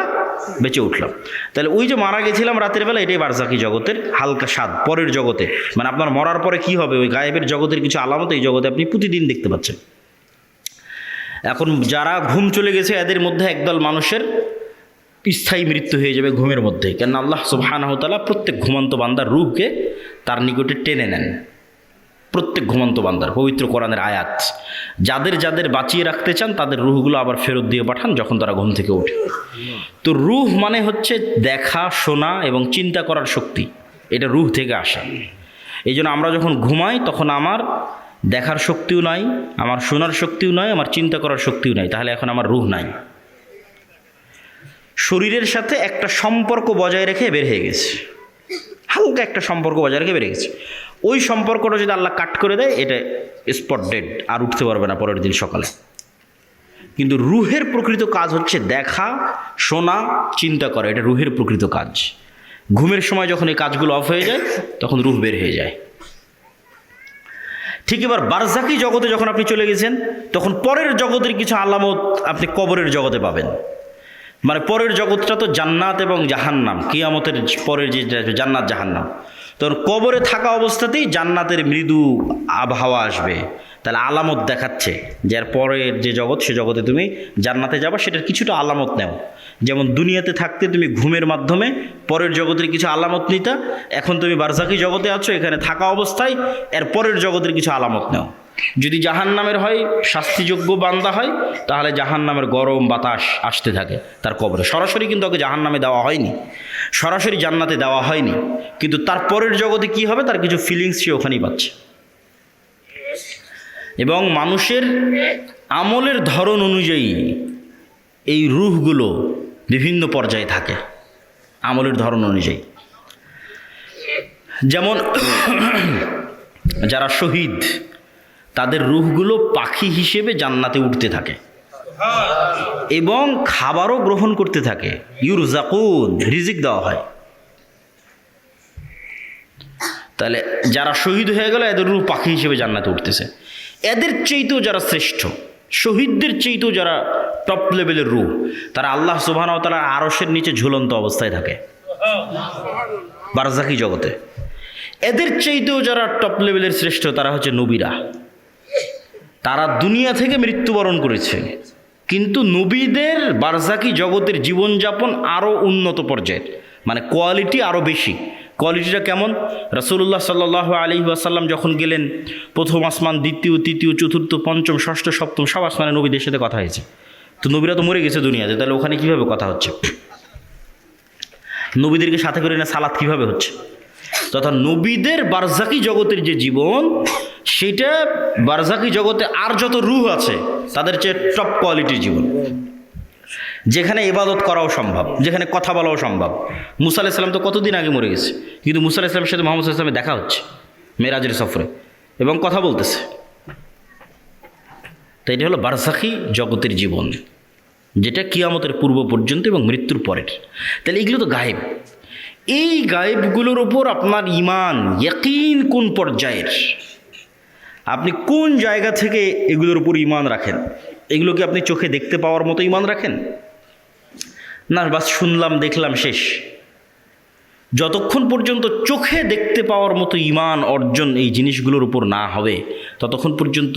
বেঁচে উঠলাম। তাহলে ওই যে মারা গেছিলাম রাতের বেলা, এটাই বারজাখি জগতের হালকা স্বাদ পরের জগতে। মানে আপনার মরার পরে কি হবে, ওই গায়েবের জগতের কিছু আলামত এই জগতে আপনি প্রতিদিন দেখতে পাচ্ছেন। এখন যারা ঘুম চলে গেছে এদের মধ্যে একদল মানুষের স্থায়ী মৃত্যু হয়ে যাবে ঘুমের মধ্যে, কেন আল্লাহ সুবহানাহু ওয়া তাআলা প্রত্যেক ঘুমন্ত বান্দার রূহকে তার নিকটে টেনে নেন। প্রত্যেক ঘুমন্ত বান্দার পবিত্র কোরআনের আয়াত, যাদের যাদের বাঁচিয়ে রাখতে চান তাদের রুহগুলো আবার ফেরত দিয়ে পাঠান যখন তারা ঘুম থেকে ওঠে। তো রুহ মানে হচ্ছে দেখা, শোনা এবং চিন্তা করার শক্তি, এটা রুহ থেকে আসা। এই জন্য আমরা যখন ঘুমাই তখন আমার দেখার শক্তিও নাই, আমার শোনার শক্তিও নাই, আমার চিন্তা করার শক্তিও নাই, তাহলে এখন আমার রুহ নাই। শরীরের সাথে একটা সম্পর্ক বজায় রেখে বের হয়ে গেছে, হালকা একটা সম্পর্ক বজায় রেখে বের গেছে। ওই সম্পর্কটা যদি আল্লাহ কাট করে দেয় এটা স্পট ডেড, আর উঠতে পারবে না পরের দিন সকালে। কিন্তু রুহের প্রকৃত কাজ হচ্ছে দেখা, শোনা, চিন্তা করা, এটা রুহের প্রকৃত কাজ। ঘুমের সময় যখন এই কাজগুলো অফ হয়ে যায় তখন রুহ বের হয়ে যায়। ঠিক এবার বারজাখি জগতে যখন আপনি চলে গেছেন তখন পরের জগতের কিছু আলামত আপনি কবরের জগতে পাবেন। মানে পরের জগৎটা তো জান্নাত এবং জাহান্নাম, কিয়ামতের পরের যে জান্নাত জাহান্নাম। তখন কবরে থাকা অবস্থাতেই জান্নাতের মৃদু আবহাওয়া আসবে, তাহলে আলামত দেখাচ্ছে যে এর পরের যে জগৎ সে জগতে তুমি জান্নাতে যাবা, সেটার কিছুটা আলামত নেও। যেমন দুনিয়াতে থাকতে তুমি ঘুমের মাধ্যমে পরের জগতের কিছু আলামত নিতা, এখন তুমি বারজাখি জগতে আছো, এখানে থাকা অবস্থায় এর পরের জগতের কিছু আলামত নেও। যদি জাহান্নামের হয়, শাস্তিযোগ্য বান্দা হয়, তাহলে জাহান্নামের গরম বাতাস আসতে থাকে তার কবরে। সরাসরি কিন্তু ওকে জাহান্নামে দেওয়া হয়নি, সরাসরি জান্নাতে দেওয়া হয়নি, কিন্তু তার পরের জগতে কি হবে তার কিছু ফিলিংস সে ওখানেই পাচ্ছে। এবং মানুষের আমলের ধরন অনুযায়ী এই রূহগুলো বিভিন্ন পর্যায়ে থাকে, আমলের ধরন অনুযায়ী। যেমন যারা শহীদ তাদের রূহগুলো পাখি হিসেবে জান্নাতে উঠতে থাকে এবং খাবারও গ্রহণ করতে থাকে, ইউরজাকুন, রিজিক দেওয়া হয়। তাহলে যারা শহীদ হয়ে গেল এদের রূহ পাখি হিসেবে জান্নাতে উঠতেছে। এদের চেয়েতেও যারা শ্রেষ্ঠ, শহীদদের চেয়েতেও যারা টপ লেভেলের রূহ, তারা আল্লাহ সুবহানাহু ওয়া তাআলার আরশের নিচে ঝুলন্ত অবস্থায় থাকে বারজাখি জগতে। এদের চাইতেও যারা টপ লেভেলের শ্রেষ্ঠ তারা হচ্ছে নবীরা। তারা দুনিয়া থেকে মৃত্যুবরণ করেছে, কিন্তু নবীদের বারজাখি জগতের জীবনযাপন আরও উন্নত পর্যায়ের, মানে কোয়ালিটি আরও বেশি। কোয়ালিটিটা কেমন? রাসূলুল্লাহ সাল্লাল্লাহু আলাইহি ওয়াসাল্লাম যখন গেলেন প্রথম আসমান, দ্বিতীয়, তৃতীয়, চতুর্থ, পঞ্চম, ষষ্ঠ, সপ্তম সব আসমানে নবীদের সাথে কথা হয়েছে। তো নবীরা তো মরে গেছে দুনিয়াতে, তাহলে ওখানে কীভাবে কথা হচ্ছে? নবীদেরকে সাথে করে না সালাত কীভাবে হচ্ছে? তথা নবীদের বারজাখি জগতের যে জীবন, সেটা বারজাখি জগতে আর যত রূহ আছে তাদের চেয়ে টপ কোয়ালিটির জীবন, যেখানে ইবাদত করাও সম্ভব, যেখানে কথা বলাও সম্ভব। মুসা আলাইহিস সালাম তো কতদিন আগে মরে গেছে, কিন্তু মুসা আলাইহিস সালামের সাথে মুহাম্মদ সাল্লাল্লাহু আলাইহি ওয়াসাল্লামের দেখা হচ্ছে মেরাজের সফরে এবং কথা বলতেছে। তাই এটা হলো বারজাখি জগতের জীবন, যেটা কিয়ামতের পূর্ব পর্যন্ত এবং মৃত্যুর পরের। তাহলে এগুলো তো গায়েব। এই গায়েবগুলোর ওপর আপনার ঈমান, ইয়াকিন কোন পর্যায়ের, আপনি কোন জায়গা থেকে এগুলোর উপর ঈমান রাখেন? এগুলোকে আপনি চোখে দেখতে পাওয়ার মতো ঈমান রাখেন, না বাস শুনলাম দেখলাম শেষ? যতক্ষণ পর্যন্ত চোখে দেখতে পাওয়ার মতো ঈমান অর্জন এই জিনিসগুলোর উপর না হবে ততক্ষণ পর্যন্ত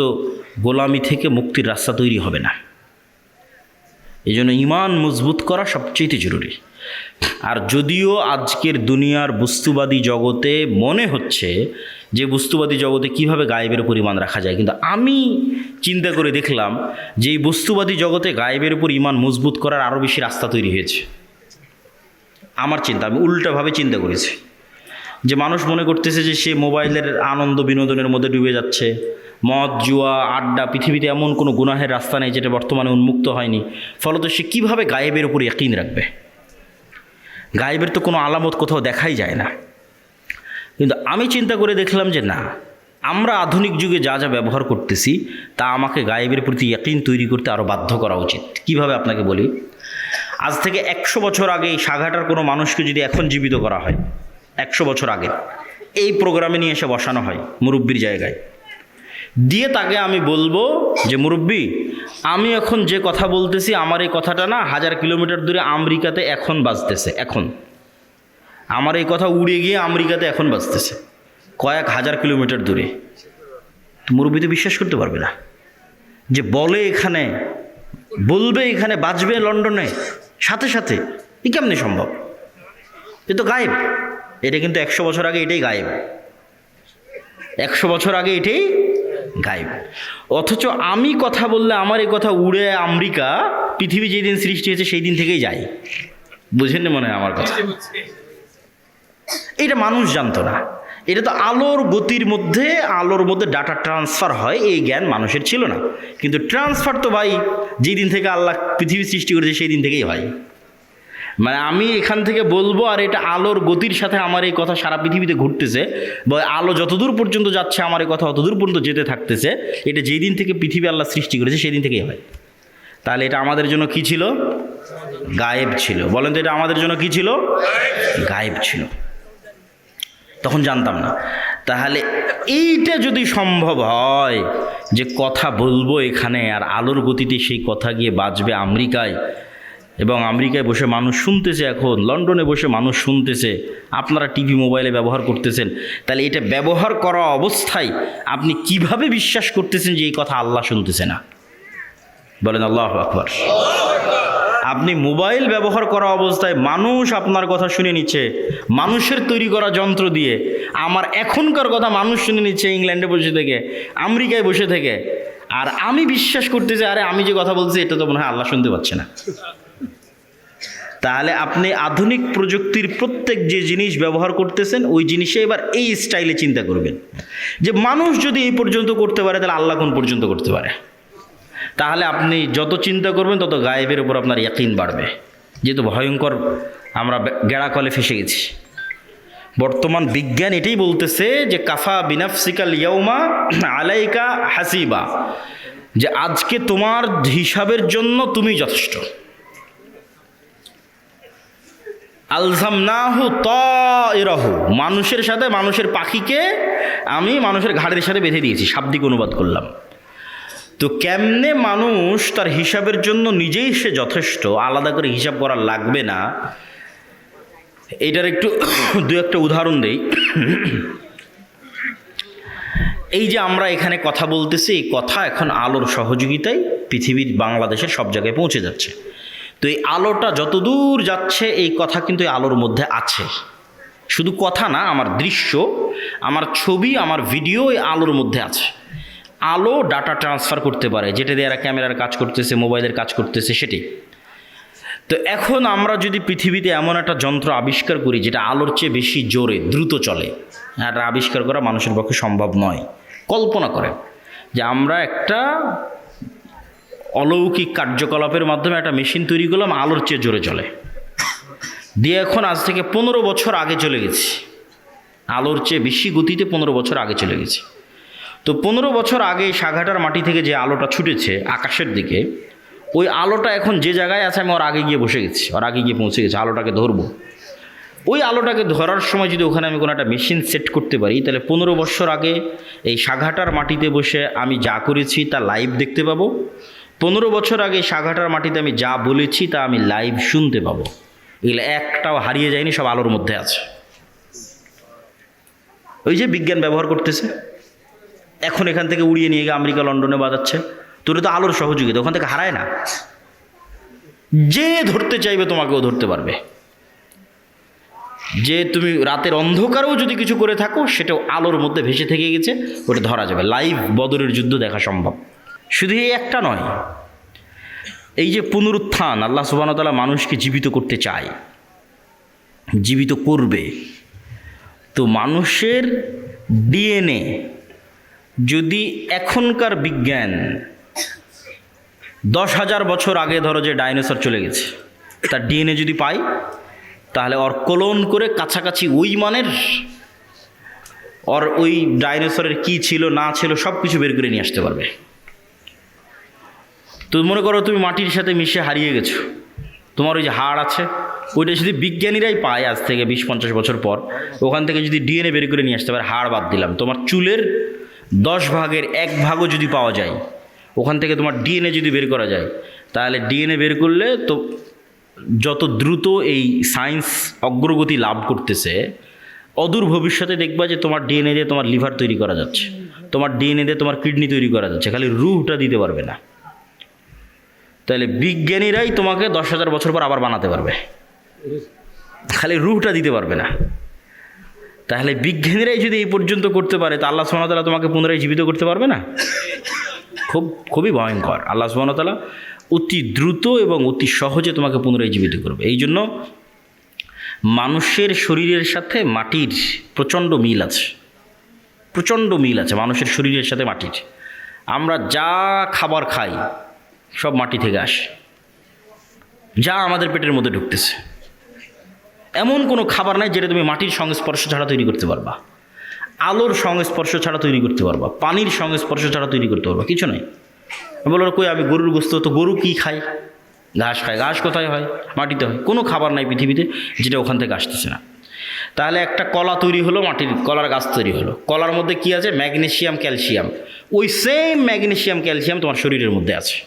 গোলামি থেকে মুক্তির রাস্তা তৈরি হবে না। এই জন্য ঈমান মজবুত করা সবচেয়ে জরুরি। আর যদিও আজকের দুনিয়ার বস্তুবাদী জগতে মনে হচ্ছে যে বস্তুবাদী জগতে কিভাবে গায়েবের উপর ঈমান রাখা যায়, কিন্তু আমি চিন্তা করে দেখলাম যে এই বস্তুবাদী জগতে গায়েবের উপর ঈমান মজবুত করার আরও বেশি রাস্তা তৈরি হয়েছে। আমার চিন্তা, আমি উল্টাভাবে চিন্তা করেছি যে মানুষ মনে করতেছে যে সে মোবাইলের আনন্দ বিনোদনের মধ্যে ডুবে যাচ্ছে, মদ জুয়া আড্ডা, পৃথিবীতে এমন কোনো গুনাহের রাস্তা নেই যেটা বর্তমানে উন্মুক্ত হয়নি, ফলত সে কীভাবে গায়েবের উপর ইয়াকিন রাখবে? গায়েবের তো কোনো আলামত কোথাও দেখাই যায় না। কিন্তু আমি চিন্তা করে দেখলাম যে না, আমরা আধুনিক যুগে যা যা ব্যবহার করতেছি তা আমাকে গায়েবের প্রতি ইয়াকিন তৈরি করতে আরও বাধ্য করা উচিত। কিভাবে আপনাকে বলি, আজ থেকে 100 বছর আগে এই সাঘাটার কোনো মানুষকে যদি এখন জীবিত করা হয়, 100 বছর আগে এই প্রোগ্রামে নিয়ে এসে বসানো হয় মুরব্বির জায়গায়, দিয়ে তাকে আমি বলবো যে মুরব্বি, আমি এখন যে কথা বলতেছি আমার এই কথাটা না 1000 কিলোমিটার দূরে আমেরিকাতে এখন বাজতেছে, এখন আমার এই কথা উড়ে গিয়ে আমেরিকাতে এখন বাজতেছে, কয়েক হাজার কিলোমিটার দূরে। মুরব্বি তো বিশ্বাস করতে পারবে না যে বলে এখানে, বলবে এখানে, বাজবে লন্ডনে সাথে সাথে, এ কেমনি সম্ভব? এ তো গায়েব। এটা কিন্তু 100 বছর আগে এটাই গায়েব, 100 বছর আগে এটাই গায়েব। অথচ আমি কথা বললে আমার এই কথা উড়ে আমেরিকা, পৃথিবী যেদিন সৃষ্টি হয়েছে সেই দিন থেকেই যায়। বুঝেন না মনে হয় আমার কথা? এটা মানুষ জানতো না। এটা তো আলোর গতির মধ্যে, আলোর মধ্যে ডাটা ট্রান্সফার হয়, এই জ্ঞান মানুষের ছিল না। কিন্তু ট্রান্সফার তো ভাই যেই দিন থেকে আল্লাহ পৃথিবী সৃষ্টি করেছে সেই দিন থেকেই হয়। মানে আমি এখান থেকে বলবো আর এটা আলোর গতির সাথে আমার এই কথা সারা পৃথিবীতে ঘুরতেছে, বা আলো যতদূর পর্যন্ত যাচ্ছে আমার এই কথা অতদূর পর্যন্ত যেতে থাকতেছে। এটা যেই দিন থেকে পৃথিবী আল্লাহ সৃষ্টি করেছে সেই দিন থেকেই হয়। তাহলে এটা আমাদের জন্য কি ছিল? গায়েব ছিল। বলেন তো এটা আমাদের জন্য কি ছিল? গায়েব ছিল, তখন জানতাম না। তাহলে এইটা যদি সম্ভব হয় যে কথা বলবো এখানে আর আলোর গতিতে সেই কথা গিয়ে বাজবে আমেরিকায়, এবং আমেরিকায় বসে মানুষ শুনতেছে, এখন লন্ডনে বসে মানুষ শুনতেছে, আপনারা টিভি মোবাইলে ব্যবহার করতেছেন, তাহলে এটা ব্যবহার করা অবস্থায় আপনি কিভাবে বিশ্বাস করতেছেন যে এই কথা আল্লাহ শুনতেছে না? বলেন আল্লাহু আকবার। আপনি মোবাইল ব্যবহার করা অবস্থায় মানুষ আপনার কথা শুনে নিচ্ছে মানুষের তৈরি করা যন্ত্র দিয়ে, আমার এখনকার কথা মানুষ শুনে নিচ্ছে ইংল্যান্ডে বসে থেকে, আমেরিকায় বসে থেকে, আর আমি বিশ্বাস করতেছি আরে আমি যে কথা বলছি এটা তো মনে হয় আল্লাহ শুনতে পাচ্ছে না। তাহলে আপনি আধুনিক প্রযুক্তির প্রত্যেক যে জিনিস ব্যবহার করতেছেন ওই জিনিসে এবার এই স্টাইলে চিন্তা করবেন যে মানুষ যদি এই পর্যন্ত করতে পারে তাহলে আল্লাহ কোন পর্যন্ত করতে পারে। তাহলে আপনি যত চিন্তা করবেন তত গায়েবের উপর আপনার ইয়াকিন বাড়বে। যেহেতু ভয়ঙ্কর আমরা গেড়াকলে ফেসে গেছি। বর্তমান বিজ্ঞান এটাই বলতেছে যে কাফা বিনাফসিকাল ইয়াউমা আলাইকা হাসিবা, যে আজকে তোমার হিসাবের জন্য তুমি যথেষ্ট। আলজামনাহু তায়রাহু, মানুষের সাথে মানুষের পাখিকে আমি মানুষের ঘাড়ের সাথে বেঁধে দিয়েছি, শাব্দিক অনুবাদ করলাম। তো কেমনে মানুষ তার হিসাবের জন্য নিজেই সে যথেষ্ট, আলাদা করে হিসাব করা লাগবে না, এটার একটু দু একটা উদাহরণ দেই। এই যে আমরা এখানে কথা বলতেছি, এই কথা এখন আলোর সহযোগিতায় পৃথিবীর বাংলাদেশের সব জায়গায় পৌঁছে যাচ্ছে। তো এই আলোটা যত দূর যাচ্ছে এই কথা কিন্তু এই আলোর মধ্যে আছে। শুধু কথা না, আমার দৃশ্য, আমার ছবি, আমার ভিডিও এই আলোর মধ্যে আছে। আলো ডাটা ট্রান্সফার করতে পারে, যেটা দিয়ে এরা ক্যামেরার কাজ করতেছে, মোবাইলের কাজ করতেছে, সেটাই। তো এখন আমরা যদি পৃথিবীতে এমন একটা যন্ত্র আবিষ্কার করি যেটা আলোর চেয়ে বেশি জোরে দ্রুত চলে, এটা আবিষ্কার করা মানুষের পক্ষে সম্ভব নয়। কল্পনা করেন যে আমরা একটা অলৌকিক কার্যকলাপের মাধ্যমে একটা মেশিন তৈরি করলাম আলোর চেয়ে জোরে চলে, দিয়ে এখন আজ থেকে 15 বছর আগে চলে গেছি, আলোর চেয়ে বেশি গতিতে 15 বছর আগে চলে গেছি। তো 15 বছর আগে সাঘাটার মাটি থেকে যে আলোটা ছুটেছে আকাশের দিকে, ওই আলোটা এখন যে জায়গায় আছে আমি ওর আগে গিয়ে বসে গেছি, ওর আগে গিয়ে পৌঁছে গেছি, আলোটাকে ধরবো। ওই আলোটাকে ধরার সময় যদি ওখানে আমি কোনো একটা মেশিন সেট করতে পারি, তাহলে 15 বছর আগে এই সাঘাটার মাটিতে বসে আমি যা করেছি তা লাইভ দেখতে পাবো। 15 বছর আগে সাঘাটার মাটিতে আমি যা বলেছি তা আমি লাইভ শুনতে পাবো। এগুলো একটাও হারিয়ে যায়নি, সব আলোর মধ্যে আছে। ওই যে বিজ্ঞান ব্যবহার করতেছে, এখন এখান থেকে উড়িয়ে নিয়ে গিয়ে আমেরিকা লন্ডনে বাজাচ্ছে, তোর তো আলোর সহযোগিতা, ওখান থেকে হারায় না। যে ধরতে চাইবে তোমাকেও ধরতে পারবে। যে তুমি রাতের অন্ধকারেও যদি কিছু করে থাকো সেটাও আলোর মধ্যে ভেসে থেকে গেছে, ওটা ধরা যাবে। লাইভ বদরের যুদ্ধ দেখা সম্ভব। শুধু এই একটা নয়, এই যে পুনরুত্থান, আল্লাহ সুবহানাহু ওয়া তাআলা মানুষকে জীবিত করতে চায়, জীবিত করবে। তো মানুষের ডিএনএ যদি এখনকার বিজ্ঞান 10,000 বছর আগে ধরো যে ডাইনোসর চলে গেছে, তার ডিএনএ যদি পাই, তাহলে ওর ক্লোন করে কাছাকাছি ওই মানের ওর ওই ডাইনোসরের কি ছিল না ছিল সব কিছু বের করে নিয়ে আসতে পারবে। তো মনে করো তুমি মাটির সাথে মিশে হারিয়ে গেছো, তোমার ওই যে হাড় আছে, ওইটা যদি বিজ্ঞানীরাই পায় আজ থেকে 20-50 বছর পর, ওখান থেকে যদি ডিএনএ বের করে নিয়ে আসতে পারে, হাড় বাদ দিলাম, তোমার চুলের 10 ভাগের 1 ভাগও যদি পাওয়া যায়, ওখান থেকে তোমার ডিএনএ যদি বের করা যায়, তাহলে ডিএনএ বের করলে তো যত দ্রুত এই সায়েন্স অগ্রগতি লাভ করতেছে, অদূর ভবিষ্যতে দেখবা যে তোমার ডিএনএ দিয়ে তোমার লিভার তৈরি করা যাচ্ছে, তোমার ডিএনএ দিয়ে তোমার কিডনি তৈরি করা যাচ্ছে, খালি রুহটা দিতে পারবে না। তাহলে বিজ্ঞানীরাই তোমাকে 10,000 বছর পর আবার বানাতে পারবে, খালি রুহটা দিতে পারবে না। তাহলে বিজ্ঞানীরাই যদি এই পর্যন্ত করতে পারে, তা আল্লাহ সুবহানাহু ওয়া তাআলা তোমাকে পুনরায় জীবিত করতে পারবে না? খুবই ভয়ঙ্কর। আল্লাহ সুবহানাহু ওয়া তাআলা অতি দ্রুত এবং অতি সহজে তোমাকে পুনরায় জীবিত করবে। এই জন্য মানুষের শরীরের সাথে মাটির প্রচণ্ড মিল আছে, প্রচণ্ড মিল আছে মানুষের শরীরের সাথে মাটির। আমরা যা খাবার খাই সব মাটি থেকে আসে, যা আমাদের পেটের মধ্যে ঢুকতেছে, এমন কোনো খাবার নাই যেটা তুমি মাটির সংস্পর্শ ছাড়া তৈরি করতে পারবা, আলোর সংস্পর্শ ছাড়া তৈরি করতে পারবা, পানির সংস্পর্শ ছাড়া তৈরি করতে পারবা, কিছু নাই। বলো কই আমি গরুর গোস্ত, তো গরু কি খায়? ঘাস খায়। ঘাস কোথায় হয়? মাটিতে হয়। কোনো খাবার নাই পৃথিবীতে যেটা ওখান থেকে আসতেছে না। তাহলে একটা কলা তৈরি হলো, মাটির কলার গাছ তৈরি হলো, কলার মধ্যে কি আছে? Magnesium, calcium. ওই সেম ম্যাগনেসিয়াম ক্যালসিয়াম তোমার শরীরের মধ্যে আছে।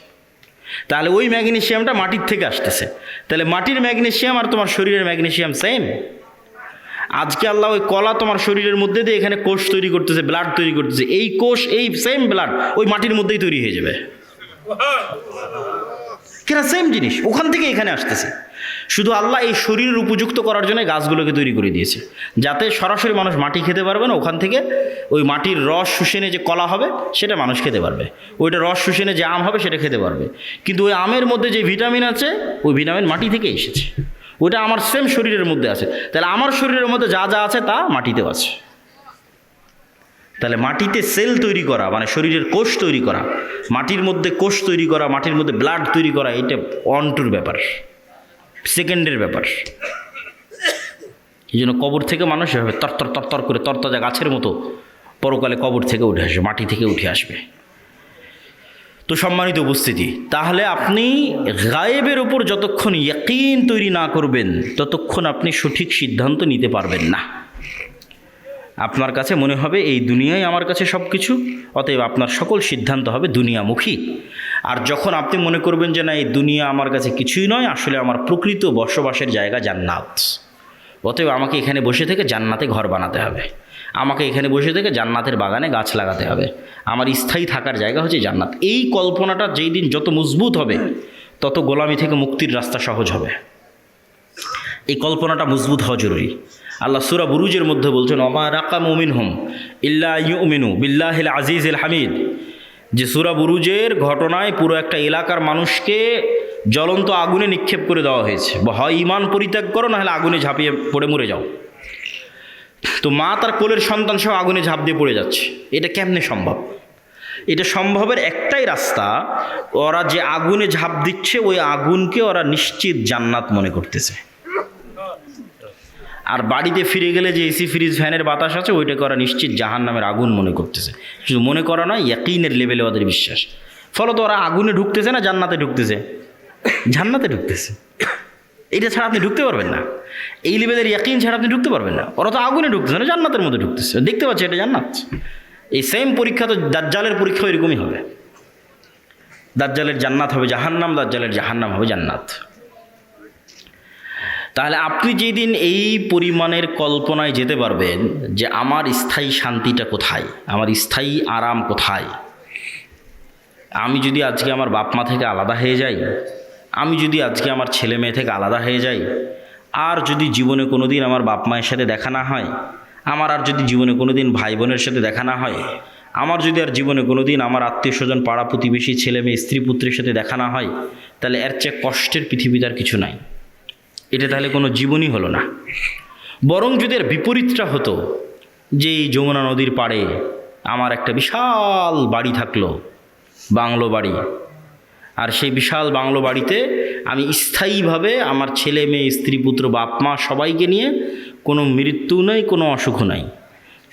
তাহলে ওই ম্যাগনেসিয়ামটা মাটির থেকে আসতেছে। তাহলে মাটির ম্যাগনেসিয়াম আর তোমার শরীরের ম্যাগনেসিয়াম সেম। আজকে আল্লাহ ওই কলা তোমার শরীরের মধ্যে দিয়ে এখানে কোষ তৈরি করতেছে, ব্লাড তৈরি করতেছে। এই কোষ, এই সেম ব্লাড ওই মাটির মধ্যেই তৈরি হয়ে যাবে। কেন? সেম জিনিস ওখান থেকে এখানে আসতেছে। শুধু আল্লাহ এই শরীরের উপযুক্ত করার জন্য গাছগুলোকে তৈরি করে দিয়েছে, যাতে সরাসরি মানুষ মাটি খেতে পারবে না, ওখান থেকে ওই মাটির রস শুষেনে যে কলা হবে সেটা মানুষ খেতে পারবে, ওইটা রস শুষেনে যে আম হবে সেটা খেতে পারবে। কিন্তু ওই আমের মধ্যে যে ভিটামিন আছে, ওই ভিটামিন মাটি থেকে এসেছে, ওইটা আমার সেম শরীরের মধ্যে আছে। তাহলে আমার শরীরের মধ্যে যা যা আছে তা মাটিতেও আছে। তাহলে মাটিতে সেল তৈরি করা মানে শরীরের কোষ তৈরি করা, মাটির মধ্যে কোষ তৈরি করা, মাটির মধ্যে ব্লাড তৈরি করা, এটা অনটুর ব্যাপার, সেকেন্ডের ব্যাপার। এই জন্য কবর থেকে মানুষ এভাবে তরতর তরতর করে তরতাজা গাছের মতো পরকালে কবর থেকে উঠে আসবে, মাটি থেকে উঠে আসবে। তো সম্মানিত উপস্থিতি, তাহলে আপনি গায়েবের ওপর যতক্ষণ ইয়াকিন তৈরি না করবেন ততক্ষণ আপনি সঠিক সিদ্ধান্ত নিতে পারবেন না। আপনার কাছে মনে হবে এই দুনিয়ায় আমার কাছে সব কিছু, অতএব আপনার সকল সিদ্ধান্ত হবে দুনিয়ামুখী। আর যখন আপনি মনে করবেন যে না, এই দুনিয়া আমার কাছে কিছুই নয়, আসলে আমার প্রকৃত বসবাসের জায়গা জান্নাত, অতএব আমাকে এখানে বসে থেকে জান্নাতে ঘর বানাতে হবে, আমাকে এখানে বসে থেকে জান্নাতের বাগানে গাছ লাগাতে হবে, আমার স্থায়ী থাকার জায়গা হচ্ছে জান্নাত। এই কল্পনাটা যেই দিন যত মজবুত হবে তত গোলামি থেকে মুক্তির রাস্তা সহজ হবে। এই কল্পনাটা মজবুত হওয়া জরুরি। আল্লাহ সূরা বুরুজের মধ্যে বলছেন, ওমা রাকামু মিনহুম ইল্লা ইউমিনু বিল্লাহিল আজিজিল হামিদ, যে সূরা বুরুজের ঘটনায় পুরো একটা এলাকার মানুষকে জ্বলন্ত আগুনে নিক্ষেপ করে দেওয়া হয়েছে। হয় ইমান পরিত্যাগ করো, না হলে আগুনে ঝাঁপিয়ে পড়ে মরে যাও। তো মা তার কোলের সন্তান সহ আগুনে ঝাঁপ দিয়ে পড়ে যাচ্ছে। এটা কেমনে সম্ভব? এটা সম্ভবের একটাই রাস্তা, ওরা যে আগুনে ঝাঁপ দিচ্ছে ওই আগুনকে ওরা নিশ্চিত জান্নাত মনে করতেছে। আর বাড়িতে ফিরে গেলে যে এসি ফ্রিজ ফ্যানের বাতাস আছে ওইটাকে ওরা নিশ্চিত জাহান্নামের আগুন মনে করতেছে। শুধু মনে করা নয়, ইয়াকিনের লেভেলে ওদের বিশ্বাস। ফলত ওরা আগুনে ঢুকতেছে না জান্নাতে ঢুকতেছে? জান্নাতে ঢুকতেছে। এইটা ছাড়া আপনি ঢুকতে পারবেন না, এই লেভেলের ইয়াকিন ছাড়া আপনি ঢুকতে পারবেন না। ওরা তো আগুনে ঢুকতেছে না, জান্নাতের মধ্যে ঢুকতেছে, দেখতে পাচ্ছে এটা জান্নাত। এই সেম পরীক্ষা তো দাজ্জালের পরীক্ষা এরকমই হবে। দাজ্জালের জান্নাত হবে জাহান্নাম, দাজ্জালের জাহান্নাম হবে জান্নাত। তাহলে আপনি যেদিন এই পরিমাণের কল্পনায় যেতে পারবেন যে আমার স্থায়ী শান্তিটা কোথায়, আমার স্থায়ী আরাম কোথায়, আমি যদি আজকে আমার বাপ মা থেকে আলাদা হয়ে যাই, আমি যদি আজকে আমার ছেলে মেয়ে থেকে আলাদা হয়ে যাই, আর যদি জীবনে কোনো দিন আমার বাপ মায়ের সাথে দেখা না হয়, আমার আর যদি জীবনে কোনো দিন ভাই বোনের সাথে দেখা না হয়, আমার যদি আর জীবনে কোনো দিন আমার আত্মীয় স্বজন পাড়া প্রতিবেশী ছেলে মেয়ে স্ত্রী পুত্রের সাথে দেখা না হয়, তাহলে এর চেয়ে কষ্টের পৃথিবীতে আর কিছু নাই। এটা তাহলে কোনো জীবনই হলো না। বরং যদি এর বিপরীতটা হতো যে এই যমুনা নদীর পাড়ে আমার একটা বিশাল বাড়ি থাকলো, বাংলো বাড়ি, আর সেই বিশাল বাংলো বাড়িতে আমি স্থায়ীভাবে আমার ছেলে মেয়ে স্ত্রী পুত্র বাপ মা সবাইকে নিয়ে, কোনো মৃত্যু নেই, কোনো অসুখ নাই।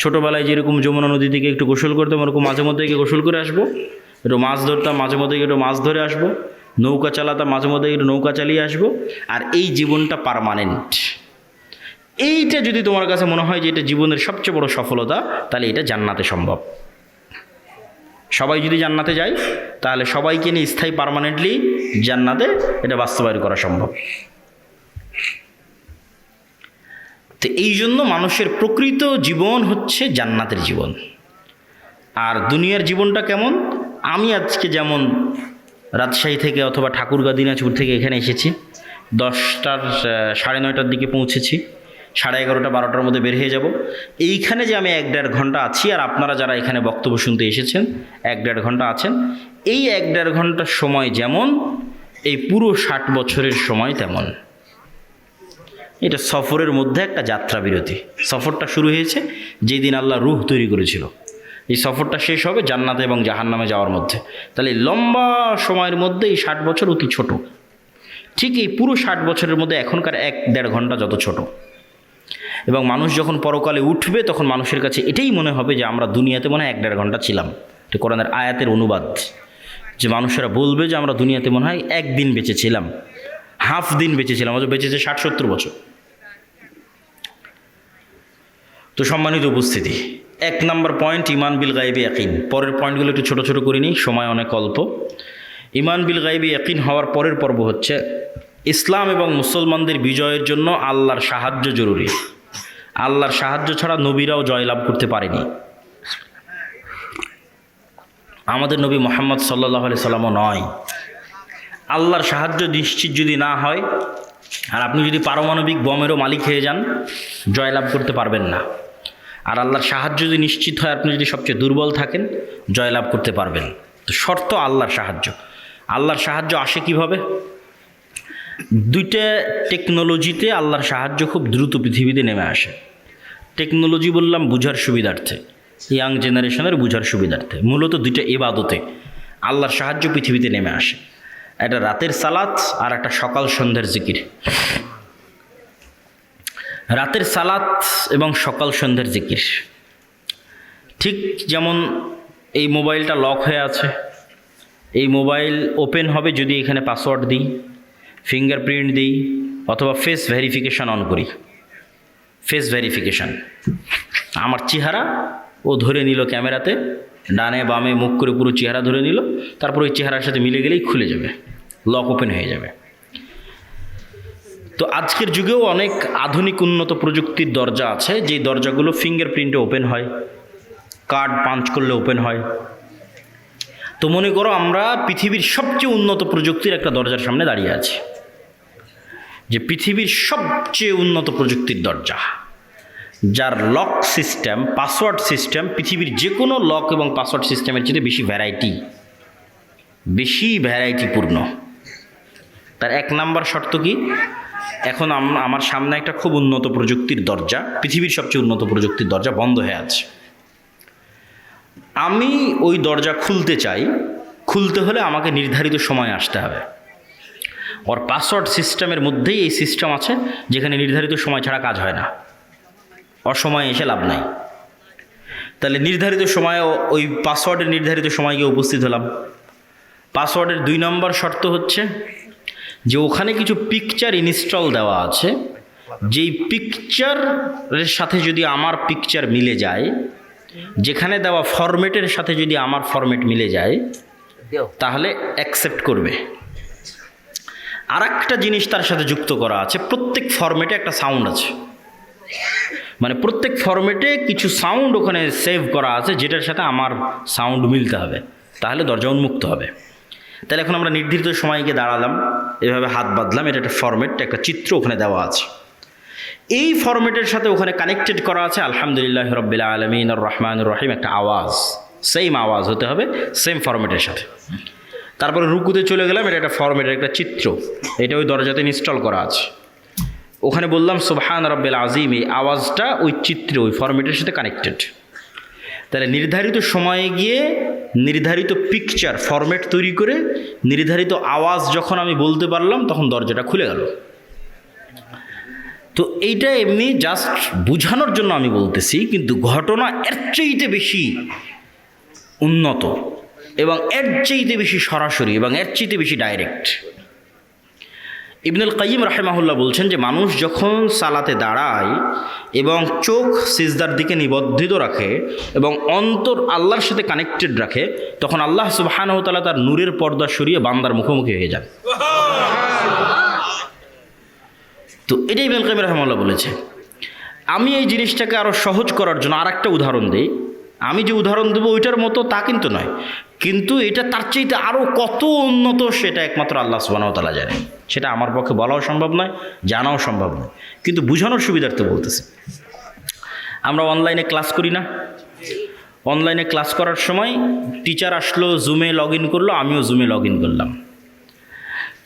ছোটোবেলায় যেরকম যমুনা নদী থেকে একটু গোসল করতাম, ওরকম মাঝে মধ্যে গিয়ে গোসল করে আসবো, একটু মাছ ধরতাম, মাঝে মধ্যে একটু মাছ ধরে আসবো, নৌকা চালাতাম, মাঝে মধ্যে একটু নৌকা চালিয়ে আসবো, আর এই জীবনটা পার্মানেন্ট। এইটা যদি তোমার কাছে মনে হয় যে এটা জীবনের সবচেয়ে বড় সফলতা, তাহলে এটা জান্নাতে সম্ভব। সবাই যদি জান্নাতে যায়, তাহলে সবাইকে নিয়ে স্থায়ী পার্মানেন্টলি জান্নাতে এটা বাস্তবায়ন করা সম্ভব। তো এই জন্য মানুষের প্রকৃত জীবন হচ্ছে জান্নাতের জীবন। আর দুনিয়ার জীবনটা কেমন? আমি আজকে যেমন রাজশাহী থেকে অথবা ঠাকুরগাঁ দিনাজপুর থেকে এখানে এসেছি, 10টার 9:30 দিকে পৌঁছেছি, 11:30 12টার মধ্যে বের হয়ে যাব। এইখানে যে আমি 1-1.5 ঘন্টা আছি, আর আপনারা যারা এখানে বক্তব্য শুনতে এসেছেন 1-1.5 ঘন্টা আছেন, এই 1-1.5 ঘন্টার সময় যেমন, এই পুরো 60 বছরের সময় তেমন। এটা সফরের মধ্যে একটা যাত্রা বিরতি। সফরটা শুরু হয়েছে যেই দিন আল্লাহ রূহ তৈরি করেছিল, এই সফরটা শেষ হবে জান্নাতে এবং জাহান্নামে যাওয়ার মধ্যে। তাহলে এই লম্বা সময়ের মধ্যে এই 60 বছর অতি ছোট। ঠিক এই পুরো 60 বছরের মধ্যে এখনকার 1-1.5 ঘন্টা যত ছোট। এবং মানুষ যখন পরকালে উঠবে, তখন মানুষের কাছে এটাই মনে হবে যে আমরা দুনিয়াতে মনে হয় 1-1.5 ঘন্টা ছিলাম। এটা কোরআনের আয়াতের অনুবাদ, যে মানুষেরা বলবে যে আমরা দুনিয়াতে মনে হয় 1 দিন বেঁচেছিলাম, হাফ দিন বেঁচেছিলাম, অথচ বেঁচেছে 60-70 বছর। তো সম্মানিত উপস্থিতি, 1 নম্বর পয়েন্ট ঈমান বিল গায়বি ইয়াকিন। পরের পয়েন্টগুলো একটু ছোট ছোট করে নিই, সময় অনেক অল্প। ঈমান বিল গায়বি ইয়াকিন হওয়ার পরের পর্ব হচ্ছে ইসলাম এবং মুসলমানদের বিজয়ের জন্য আল্লাহর সাহায্য জরুরি। আল্লাহর সাহায্য ছাড়া নবীরাও জয়লাভ করতে পারেনি। আমাদের নবী মুহাম্মদ সাল্লাল্লাহু আলাইহি সাল্লামও নয়। আল্লাহর সাহায্য নিশ্চিত যদি না হয়, আর আপনি যদি পারমাণবিক বমেরও মালিক হয়ে যান, জয়লাভ করতে পারবেন না। আর আল্লাহর সাহায্য যদি নিশ্চিত হয়, আপনি যদি সবচেয়ে দুর্বল থাকেন, জয়লাভ করতে পারবেন। তো শর্ত আল্লাহর সাহায্য। আল্লাহর সাহায্য আসে কিভাবে? 2টা টেকনোলজিতে আল্লাহর সাহায্য খুব দ্রুত পৃথিবীতে নেমে আসে। টেকনোলজি বললাম বুঝার সুবিধার্থে, ইয়াং জেনারেশনের বুঝার সুবিধার্থে। মূলত 2টা ইবাদতে আল্লাহর সাহায্য পৃথিবীতে নেমে আসে। একটা রাতের সালাত আর একটা সকাল সন্ধ্যার জিকির। রাতের সালাত এবং সকাল সন্ধ্যার জিকির ঠিক যেমন এই মোবাইলটা লক হয়ে আছে, এই মোবাইল ওপেন হবে যদি এখানে পাসওয়ার্ড দিই, ফিঙ্গারপ্রিন্ট দিই, অথবা ফেস ভেরিফিকেশান অন করি। ফেস ভেরিফিকেশান, আমার চেহারা ও ধরে নিল ক্যামেরাতে, ডানে বামে মুখ করে পুরো চেহারা ধরে নিল, তারপর ওই চেহারার সাথে মিলে গেলেই খুলে যাবে, লক ওপেন হয়ে যাবে। তো আজকের যুগেও অনেক আধুনিক উন্নত প্রযুক্তির দরজা আছে, যেই দরজাগুলো ফিঙ্গারপ্রিন্টে ওপেন হয়, কার্ড পাঞ্চ করলে ওপেন হয়। তো মনে করো আমরা পৃথিবীর সবচেয়ে উন্নত প্রযুক্তির একটা দরজার সামনে দাঁড়িয়ে আছি, যে পৃথিবীর সবচেয়ে উন্নত প্রযুক্তির দরজা, যার লক সিস্টেম, পাসওয়ার্ড সিস্টেম পৃথিবীর যে কোনো লক এবং পাসওয়ার্ড সিস্টেমের চেয়ে বেশি ভ্যারাইটিপূর্ণ। তার 1 নাম্বার শর্ত কি? এখন আমার সামনে একটা খুব উন্নত প্রযুক্তির দরজা, পৃথিবীর সবচেয়ে উন্নত প্রযুক্তির দরজা বন্ধ হয়ে আছে। আমি ওই দরজা খুলতে চাই, খুলতে হলে আমাকে নির্ধারিত সময় আসতে হবে। ওর পাসওয়ার্ড সিস্টেমের মধ্যেই এই সিস্টেম আছে, যেখানে নির্ধারিত সময় ছাড়া কাজ হয় না, অসময়ে এসে লাভ নাই। তাহলে নির্ধারিত সময়ে ওই পাসওয়ার্ডের নির্ধারিত সময় গিয়ে উপস্থিত হলাম। পাসওয়ার্ডের 2 নম্বর শর্ত হচ্ছে যে ওখানে কিছু পিকচার ইনস্টল দেওয়া আছে, যেই পিকচারের সাথে যদি আমার পিকচার মিলে যায়, যেখানে দেওয়া ফরম্যাটের সাথে যদি আমার ফরম্যাট মিলে যায়, তাহলে অ্যাকসেপ্ট করবে। আর একটা জিনিস তার সাথে যুক্ত করা আছে, প্রত্যেক ফরম্যাটে একটা সাউন্ড আছে, মানে প্রত্যেক ফরম্যাটে কিছু সাউন্ড ওখানে সেভ করা আছে যেটার সাথে আমার সাউন্ড মিলতে হবে, তাহলে দরজা উন্মুক্ত হবে। তাহলে এখন আমরা নির্ধারিত সময় গিয়ে দাঁড়ালাম, এভাবে হাত বাঁধলাম, এটা একটা ফরম্যাট, একটা চিত্র ওখানে দেওয়া আছে। এই ফরম্যাটের সাথে ওখানে কানেক্টেড করা আছে আলহামদুলিল্লাহ রাব্বিল আলামিন আর রহমানুর রহিম, একটা আওয়াজ, সেম আওয়াজ হতে হবে সেম ফরম্যাটের সাথে। তারপরে রুকুতে চলে গেলাম, এটা একটা ফরম্যাটের একটা চিত্র, এটা ওই দরজাতে ইনস্টল করা আছে। ওখানে বললাম সুবহান রাব্বিল আযীম, এই আওয়াজটা ওই চিত্রে ওই ফরম্যাটের সাথে কানেক্টেড। তাহলে নির্ধারিত সময়ে গিয়ে নির্ধারিত পিকচার ফরম্যাট তৈরি করে নির্ধারিত আওয়াজ যখন আমি বলতে পারলাম তখন দরজাটা খুলে গেল। তো এইটা এমনি জাস্ট বোঝানোর জন্য আমি বলতেছি, কিন্তু ঘটনা এর চাইতে বেশি উন্নত এবং এর চাইতে বেশি সরাসরি এবং এর চাইতে বেশি ডাইরেক্ট। ইবনুল কাইয়িম রাহিমাহুল্লাহ বলছেন যে মানুষ যখন সালাতে দাঁড়ায় এবং চোখ সিজদার দিকে নিবদ্ধিত রাখে এবং অন্তর আল্লাহর সাথে কানেক্টেড রাখে, তখন আল্লাহ সুবহানাহু ওয়া তাআলা তার নূরের পর্দা সরিয়ে বান্দার মুখোমুখি হয়ে যান। তো এটাই ইবনুল কাইয়িম রাহিমাহুল্লাহ বলেছে। আমি এই জিনিসটাকে আরও সহজ করার জন্য আর একটা উদাহরণ দিই। আমি যে উদাহরণ দেবো ওইটার মতো তা কিন্তু নয়, কিন্তু এটা তার চাইতে আরও কত উন্নত সেটা একমাত্র আল্লাহ সুবহানাহু ওয়া তাআলা জানেন। সেটা আমার পক্ষে বলাও সম্ভব নয়, জানাও সম্ভব নয়, কিন্তু বোঝানোর সুবিধার্থে বলতেছি। আমরা অনলাইনে ক্লাস করি না? অনলাইনে ক্লাস করার সময় টিচার আসলো, জুমে লগ ইন করলো, আমিও জুমে লগ ইন করলাম।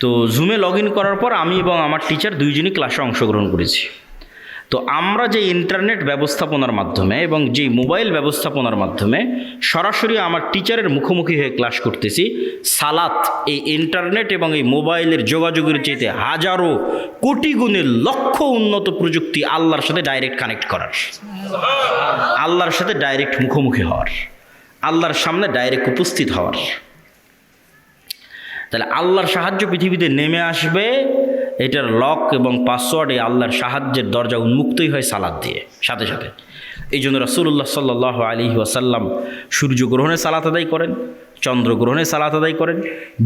তো জুমে লগ ইন করার পর আমি এবং আমার টিচার দুইজনই ক্লাসে অংশগ্রহণ করেছি। তো আমরা যে ইন্টারনেট ব্যবস্থাপনার মাধ্যমে এবং যে মোবাইল ব্যবস্থাপনার মাধ্যমে সরাসরি আমার টিচারের মুখোমুখি হয়ে ক্লাস করতেছি, সালাত এই ইন্টারনেট এবং এই মোবাইলের যোগাযোগের চাইতে হাজারো কোটি গুণের লক্ষ উন্নত প্রযুক্তি আল্লাহর সাথে ডাইরেক্ট কানেক্ট করার, আল্লাহর সাথে ডাইরেক্ট মুখোমুখি হওয়ার, আল্লাহর সামনে ডাইরেক্ট উপস্থিত হওয়ার। তাহলে আল্লাহর সাহায্য পৃথিবীতে নেমে আসবে, এটার লক এবং পাসওয়ার্ড এই আল্লাহর সাহায্যের দরজা উন্মুক্তই হয় সালাত দিয়ে সাথে সাথে। এই জন্য রাসূলুল্লাহ সাল্লাল্লাহু আলাইহি ওয়াসাল্লাম সূর্যগ্রহণে সালাত আদায় করেন, চন্দ্রগ্রহণে সালাত আদায় করেন,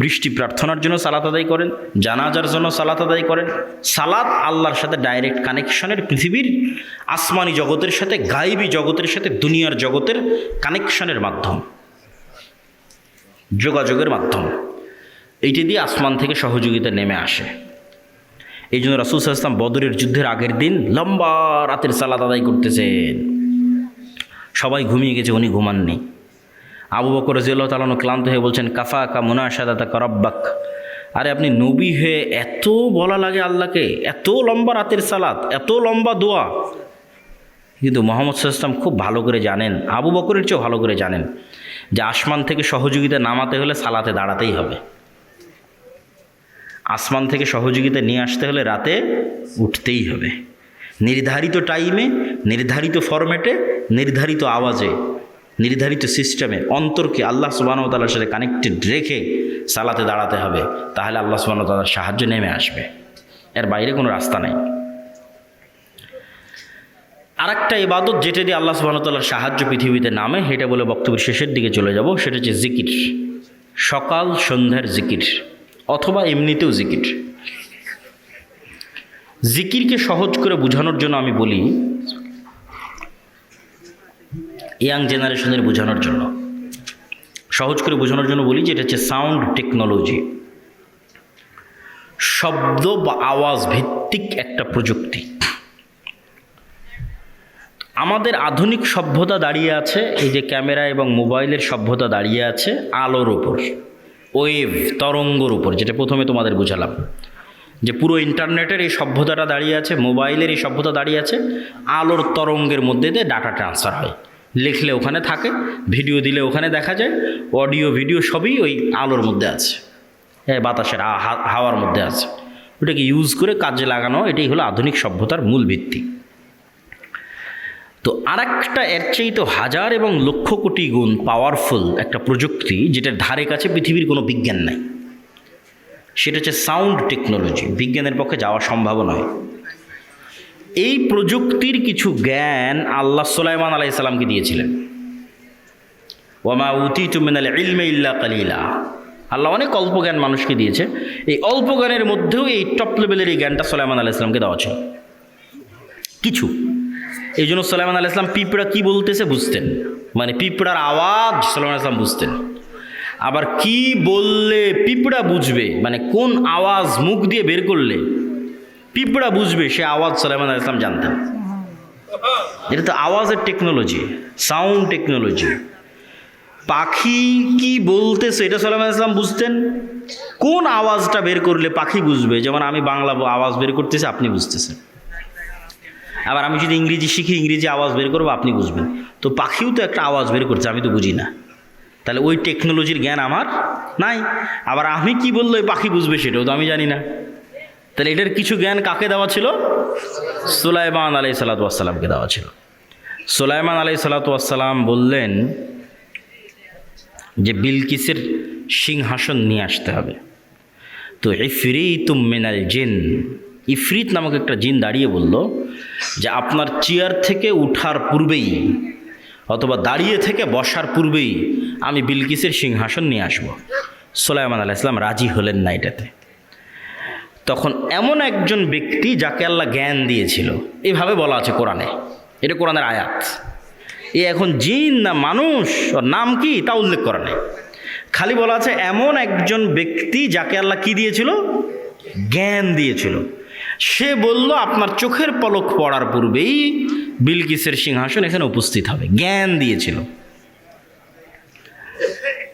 বৃষ্টি প্রার্থনার জন্য সালাত আদায় করেন, জানাজার জন্য সালাত আদায় করেন। সালাত আল্লাহর সাথে ডাইরেক্ট কানেকশনের, পৃথিবীর আসমানি জগতের সাথে, গায়েবী জগতের সাথে, দুনিয়ার জগতের কানেকশনের মাধ্যম, যোগাযোগের মাধ্যম। এইটি দিয়ে আসমান থেকে সহযোগিতা নেমে আসে। এই জন্য রাসূল সাল্লাল্লাহু আলাইহি ওয়াসাল্লাম বদরের যুদ্ধের আগের দিন লম্বা রাতের সালাত আদায় করতেছেন। সবাই ঘুমিয়ে গেছে, উনি ঘুমাননি। আবু বকর রাদিয়াল্লাহু তাআলা ক্লান্ত হয়ে বলছেন, কাফাকা মুনাশাদাতাকা রাব্বাক, আরে আপনি নবী হয়ে এত বলা লাগে আল্লাহকে, এত লম্বা রাতের সালাত, এত লম্বা দোয়া। কিন্তু মুহাম্মদ সাল্লাল্লাহু আলাইহি ওয়াসাল্লাম খুব ভালো করে জানেন, আবু বকরের চেয়েও ভালো করে জানেন যে আসমান থেকে সহযোগিতা নামাতে হলে সালাতে দাঁড়াতেই হবে, আসমান থেকে সহযোগিতা নিয়ে আসতে হলে রাতে উঠতেই হবে। নির্ধারিত টাইমে, নির্ধারিত ফরম্যাটে, নির্ধারিত আওয়াজে, নির্ধারিত সিস্টেমে অন্তরকে আল্লাহ সুবহানাহু ওয়া তাআলার সাথে কানেক্টেড রেখে সালাতে দাঁড়াতে হবে, তাহলে আল্লাহ সুবহানাহু ওয়া তাআলার সাহায্য নেমে আসবে। এর বাইরে কোনো রাস্তা নাই। আর একটা ইবাদত যেটা দিয়ে আল্লাহ সুবহানাহু ওয়া তাআলার সাহায্য পৃথিবীতে নামে, সেটা বলে বক্তব্যের শেষের দিকে চলে যাব, সেটা হচ্ছে জিকির। সকাল সন্ধ্যার জিকির অথবা এমনিতেও জিকির। জিকিরকে সহজ করে বোঝানোর জন্য আমি বলি, ইয়াং জেনারেশনের বোঝানোর জন্য, সহজ করে বোঝানোর জন্য বলি যে এটা হচ্ছে সাউন্ড টেকনোলজি, শব্দ বা আওয়াজ ভিত্তিক একটা প্রযুক্তি। আমাদের আধুনিক সভ্যতা দাঁড়িয়ে আছে এই যে ক্যামেরা এবং মোবাইলের সভ্যতা দাঁড়িয়ে আছে আলোর ওপর, ওয়েভ তরঙ্গর উপর, যেটা প্রথমে তোমাদের বুঝালাম যে পুরো ইন্টারনেটের এই সভ্যতাটা দাঁড়িয়ে আছে, মোবাইলের এই সভ্যতা দাঁড়িয়ে আছে আলোর তরঙ্গের মধ্যে দিয়ে ডাটা ট্রান্সফার হয়। লিখলে ওখানে থাকে, ভিডিও দিলে ওখানে দেখা যায়, অডিও ভিডিও সবই ওই আলোর মধ্যে আছে, বাতাসের হাওয়ার মধ্যে আছে। ওটাকে ইউজ করে কাজে লাগানো, এটাই হলো আধুনিক সভ্যতার মূল ভিত্তি। তো আর একটা এর চেয়ে তো হাজার এবং লক্ষ কোটি গুণ পাওয়ারফুল একটা প্রযুক্তি যেটার ধারে কাছে পৃথিবীর কোনো বিজ্ঞান নাই, সেটা হচ্ছে সাউন্ড টেকনোলজি। বিজ্ঞানের পক্ষে যাওয়া সম্ভব নয়। এই প্রযুক্তির কিছু জ্ঞান আল্লাহ সুলাইমান আলাইহিস সালামকে দিয়েছিলেন। ওয়ামা উতিতু মিনাল ইলমি ইল্লা কালিলা, আল্লাহ অনেক অল্প জ্ঞান মানুষকে দিয়েছে, এই অল্প জ্ঞানের মধ্যেও এই টপ লেভেলের এই জ্ঞানটা সুলাইমান আলাইহিস সালামকে দেওয়া ছিল কিছু। এই জন্য সুলাইমান আলাইহিস সালাম পিঁপড়া কী বলতেছে বুঝতেন, মানে পিঁপড়ার আওয়াজ সুলাইমান আলাইহিস সালাম বুঝতেন। আবার কি বললে পিঁপড়া বুঝবে, মানে কোন আওয়াজ মুখ দিয়ে বের করলে পিঁপড়া বুঝবে, সে আওয়াজ সুলাইমান আলাইহিস সালাম জানতেন। এটা তো আওয়াজের টেকনোলজি, সাউন্ড টেকনোলজি। পাখি কি বলতেছে এটা সুলাইমান আলাইহিস সালাম বুঝতেন, কোন আওয়াজটা বের করলে পাখি বুঝবে, যেমন আমি বাংলা আওয়াজ বের করতেছি আপনি বুঝতেছেন, আবার আমি যদি ইংরেজি শিখি ইংরেজি আওয়াজ বের করবো আপনি বুঝবেন। তো পাখিও তো একটা আওয়াজ বের করছে, আমি তো বুঝি না, তাহলে ওই টেকনোলজির জ্ঞান আমার নাই। আবার আমি কি বললে পাখি বুঝবে সেটাও তো আমি জানি না। তাহলে এটার কিছু জ্ঞান কাকে দেওয়া ছিল? সুলাইমান আলাইহিসসালাতু ওয়াসসালামকে দেওয়া ছিল। সুলাইমান আলাইহিসসালাতু ওয়াসসালাম বললেন যে বিলকিসের সিংহাসন নিয়ে আসতে হবে। তো ইফরিতুম মিনাল জিন, ইফরিত নামক একটা জিন দাঁড়িয়ে বলল যে আপনার চেয়ার থেকে উঠার পূর্বেই অথবা দাঁড়িয়ে থেকে বসার পূর্বেই আমি বিলকিসের সিংহাসন নিয়ে আসব। সুলাইমান আলাইহিস সালাম রাজি হলেন না এটাতে। তখন এমন একজন ব্যক্তি যাকে আল্লাহ জ্ঞান দিয়েছিল, এইভাবে বলা আছে কোরআনে, এটা কোরআনের আয়াত। এ এখন জিন না মানুষ, ওর নাম কি তা উল্লেখ করা নেই, খালি বলা আছে এমন একজন ব্যক্তি যাকে আল্লাহ কি দিয়েছিল? জ্ঞান দিয়েছিল। সে বলল আপনার চোখের পলক পড়ার পূর্বেই বিলকিসের সিংহাসন এখানে উপস্থিত হবে, জ্ঞান দিয়েছিল।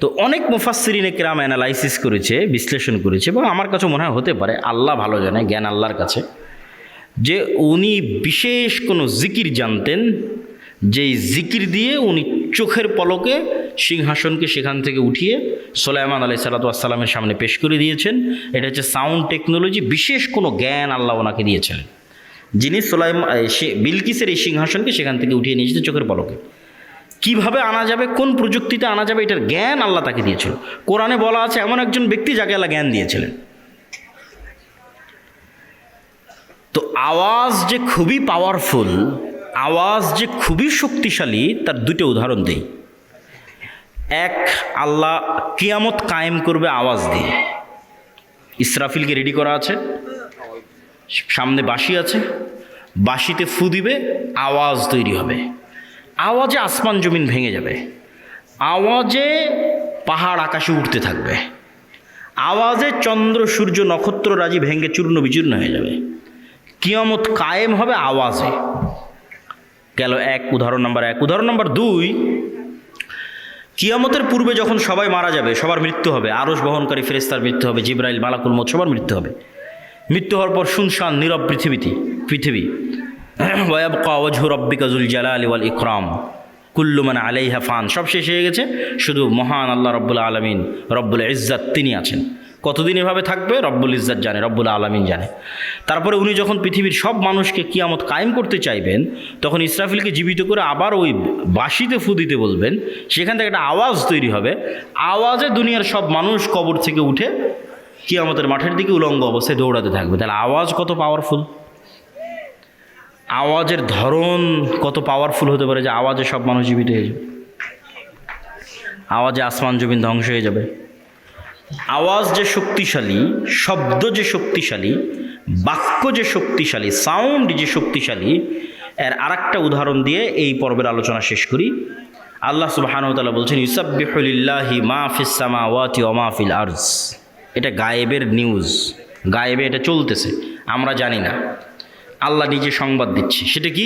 তো অনেক মুফাসসিরিনে কেরাম অ্যানালাইসিস করেছে, বিশ্লেষণ করেছে, এবং আমার কাছে মনে হয় হতে পারে, আল্লাহ ভালো জানে, জ্ঞান আল্লাহর কাছে, যে উনি বিশেষ কোনো জিকির জানতেন, যেই জিকির দিয়ে উনি চোখের পলকে সিংহাসনকে সেখান থেকে উঠিয়ে সুলাইমান আলাইহিসসালাতু ওয়াসসালামের সামনে পেশ করে দিয়েছেন। এটা হচ্ছে সাউন্ড টেকনোলজি, বিশেষ কোনো জ্ঞান আল্লাহ ওনাকে দিয়েছিলেন, যিনি বিলকিসের এই সিংহাসনকে সেখান থেকে উঠিয়ে নিয়ে যেতেন চোখের পলকে। কিভাবে আনা যাবে, কোন প্রযুক্তিতে আনা যাবে, এটার জ্ঞান আল্লাহ তাকে দিয়েছিল। কোরআনে বলা আছে এমন একজন ব্যক্তি যাকে আল্লাহ জ্ঞান দিয়েছিলেন। তো আওয়াজ যে খুবই পাওয়ারফুল, আওয়াজ যে খুবই শক্তিশালী, তার দুটো উদাহরণ দেই। এক, আল্লাহ কিয়ামত কায়েম করবে আওয়াজ দিয়ে। ইসরাফিলকে রেডি করা আছে, সামনে বাঁশি আছে, বাঁশিতে ফু দিবে, আওয়াজ তৈরি হবে, আওয়াজে আসমান জমিন ভেঙে যাবে, আওয়াজে পাহাড় আকাশে উঠতে থাকবে, আওয়াজে চন্দ্র সূর্য নক্ষত্র রাজি ভেঙে চূর্ণ বিচূর্ণ হয়ে যাবে। কিয়ামত কায়েম হবে আওয়াজে। গেল এক, উদাহরণ নাম্বার এক। উদাহরণ নাম্বার দুই, কিয়ামতের পূর্বে যখন সবাই মারা যাবে, সবার মৃত্যু হবে, আরশ বহনকারী ফেরেশতার মৃত্যু হবে, জিবরাইল, মালাকুল মউত, সবার মৃত্যু হবে। মৃত্যু হওয়ার পর শুনশান নীরব পৃথিবী। ওয়ায়াবকা ওয়াজহু রাব্বিকা যুল জালালি ওয়াল ইকরাম কুল্লু মান আলাইহা ফান, সব শেষ হয়ে গেছে, শুধু মহান আল্লাহ রব্বুল আলামিন, রব্বুল ইজ্জাত, তিনি আছেন। কতদিন এভাবে থাকবে রব্বুল ইজ্জাত জানে, রব্বুল আলামিন জানে। তারপরে উনি যখন পৃথিবীর সব মানুষকে কিয়ামত কায়েম করতে চাইবেন, তখন ইসরাফিলকে জীবিত করে আবার ওই বাঁশিতে ফু দিতে বলবেন, সেখান থেকে একটা আওয়াজ তৈরি হবে, আওয়াজে দুনিয়ার সব মানুষ কবর থেকে উঠে কিয়ামতের মাঠের দিকে উলঙ্গ অবস্থায় দৌড়াতে থাকবে। তাহলে আওয়াজ কত পাওয়ারফুল, আওয়াজের ধরন কত পাওয়ারফুল হতে পারে যে আওয়াজে সব মানুষ জীবিত হয়ে যাবে, আওয়াজে আসমান জমিন ধ্বংস হয়ে যাবে। আওয়াজ যে শক্তিশালী, শব্দ যে শক্তিশালী, বাক্য যে শক্তিশালী, সাউন্ড যে শক্তিশালী, এর আরেকটা উদাহরণ দিয়ে এই পর্বের আলোচনা শেষ করি। আল্লাহ সুবহানাহু ওয়া তাআলা বলছেন ইউসাব্বিহু লিল্লাহি মা ফিস সামাওয়াতি ওয়া মা ফিল আরজ। এটা গায়েবের নিউজ, গায়েবে এটা চলতেছে, আমরা জানি না, আল্লাহ নিজে সংবাদ দিচ্ছে। সেটা কি?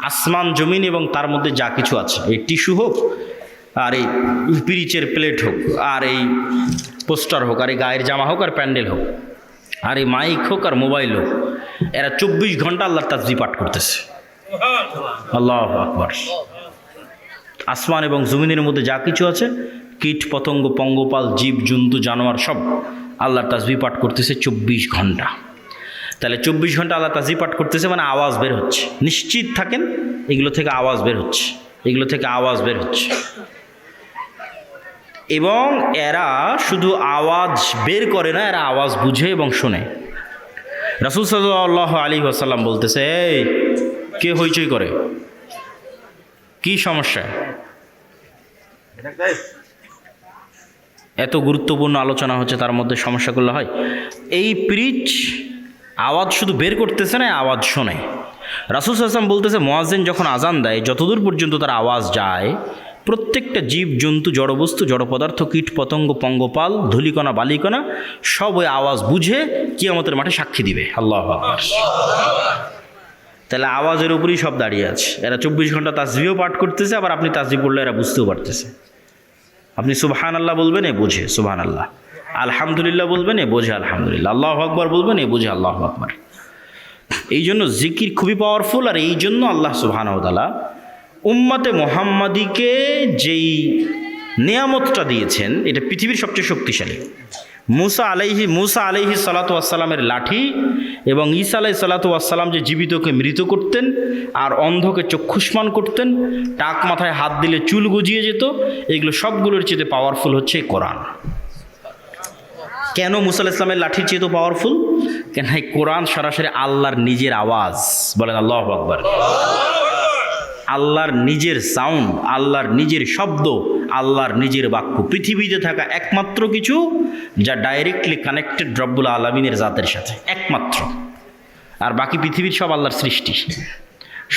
আসমান জমিন এবং তার মধ্যে যা কিছু আছে, এই টিস্যু হোক, আর এই পিরিচের প্লেট হোক, আর এই পোস্টার হোক, আর এই গায়ের জামা হোক, আর প্যান্ডেল হোক, আর এই মাইক হোক, আর মোবাইল হোক, এরা 24 ঘন্টা আল্লাহর তাসবিহ পাঠ করতেছে। আল্লাহু আকবার। আসমান এবং জমিনের মধ্যে যা কিছু আছে, কীট পতঙ্গ, পঙ্গপাল, জীব জন্তু, জানোয়ার, সব আল্লাহর তাসবিহ পাঠ করতেছে 24 ঘন্টা। তাহলে 24 ঘন্টা আল্লাহ তাসবিহ পাঠ করতেছে, মানে আওয়াজ বের হচ্ছে। নিশ্চিত থাকেন এগুলো থেকে আওয়াজ বের হচ্ছে, এগুলো থেকে আওয়াজ বের হচ্ছে। এবং এরা শুধু আওয়াজ বের করে না, এরা আওয়াজ বুঝে এবং শোনে। রাসূল সাল্লাল্লাহু আলাইহি ওয়াসাল্লাম বলতেছে, এই কে হইচই করে, কি সমস্যা? এত গুরুত্বপূর্ণ আলোচনা হচ্ছে, তার মধ্যে সমস্যা করলে হয়? এই পিরিচ আওয়াজ শুধু বের করতেছে না, আওয়াজ শোনে। রাসূল সাল্লাল্লাহু আলাইহি ওয়াসাল্লাম বলতেছে, মুয়াজ্জিন যখন আজান দেয়, যতদূর পর্যন্ত তার আওয়াজ যায়, প্রত্যেকটা জীব জন্তু, জড়বস্তু, জড় পদার্থ, কীট পতঙ্গ, পঙ্গপাল, ধূলিকণা, বালিকণা সব ওই আওয়াজ বুঝে কিয়ামতের মাঠে সাক্ষী দিবে। আল্লাহু আকবার। তাহলে আওয়াজের উপরেই সব দাঁড়িয়ে আছে। এরা 24 ঘন্টা তাসবিহও পাঠ করতেছে, আবার আপনি তাসবিহ পড়লে এরা বুঝতেও পারতেছে। আপনি সুবহানাল্লাহ বলবেন, এ বোঝে সুবহানাল্লাহ। আলহামদুলিল্লাহ বলবেন, এ বোঝে আলহামদুলিল্লাহ। আল্লাহু আকবার বলবেন, এ বোঝে আল্লাহু আকবার। এই জন্য জিকির খুবই পাওয়ারফুল। আর এই জন্য আল্লাহ সুবহানাহু ওয়া তাআলা উম্মতে মুহাম্মাদিকে যেই নিয়ামতটা দিয়েছেন, এটা পৃথিবীর সবচেয়ে শক্তিশালী। মুসা আলাইহি সালাতু ওয়াসসালামের লাঠি এবং ঈসা আলাইহি সালাতু ওয়াসসালাম যে জীবিতকে মৃত করতেন আর অন্ধকে চক্ষুষ্মান করতেন, টাক মাথায় হাত দিলে চুল গজিয়ে যেত, এগুলো সবগুলোর চেয়ে পাওয়ারফুল হচ্ছে কোরআন। কেন মুসা আলাইহিস সালামের লাঠির চেয়ে তো পাওয়ারফুল? কেন এই কোরআন সরাসরি আল্লাহর নিজের আওয়াজ। বলেন আল্লাহু আকবার। আল্লাহর নিজের সাউন্ড, আল্লাহর নিজের শব্দ, আল্লাহর নিজের বাক্য। পৃথিবীতে থাকা একমাত্র কিছু যা ডাইরেক্টলি কানেক্টেড রব্বুল আলামিনের জাতের সাথে, একমাত্র। আর বাকি পৃথিবীর সব আল্লাহর সৃষ্টি।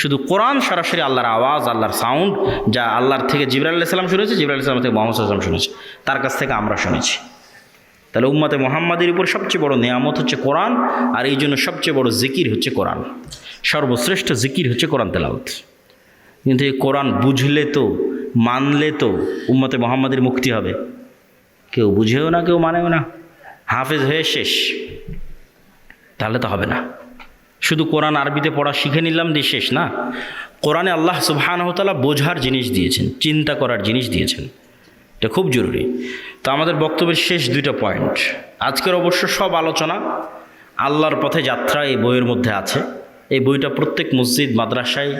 শুধু কোরআন সরাসরি আল্লাহর আওয়াজ, আল্লাহর সাউন্ড, যা আল্লাহর থেকে জিবরাইল আলাইহিস সালাম শুনেছে, জিবরাইল আলাইহিস সালাম থেকে মুহাম্মদ সাল্লাল্লাহু আলাইহি ওয়াসাল্লাম শুনেছে, তার কাছ থেকে আমরা শুনেছি। তাহলে উম্মতে মুহাম্মাদের উপর সবচেয়ে বড় নেয়ামত হচ্ছে কোরআন। আর এই জন্য সবচেয়ে বড় জিকির হচ্ছে কোরআন। সর্বশ্রেষ্ঠ জিকির হচ্ছে কোরআন তেলাওয়াত। কিন্তু এই কোরআন বুঝলে তো, মানলে তো উম্মতে মুহাম্মাদের মুক্তি হবে। কেউ বুঝেও না, কেউ মানেও না, হাফেজ হয়ে শেষ, তাহলে তো হবে না। শুধু কোরআন আরবিতে পড়া শিখে নিলাম দিয়ে শেষ না। কোরআনে আল্লাহ সুবহানাহু ওয়া তাআলা বোঝার জিনিস দিয়েছেন, চিন্তা করার জিনিস দিয়েছেন। এটা খুব জরুরি। তো আমাদের বক্তব্যের শেষ 2টা পয়েন্ট। আজকের অবশ্য সব আলোচনা আল্লাহর পথে যাত্রা এই বইয়ের মধ্যে আছে। এই বইটা প্রত্যেক মসজিদ, মাদ্রাসায়,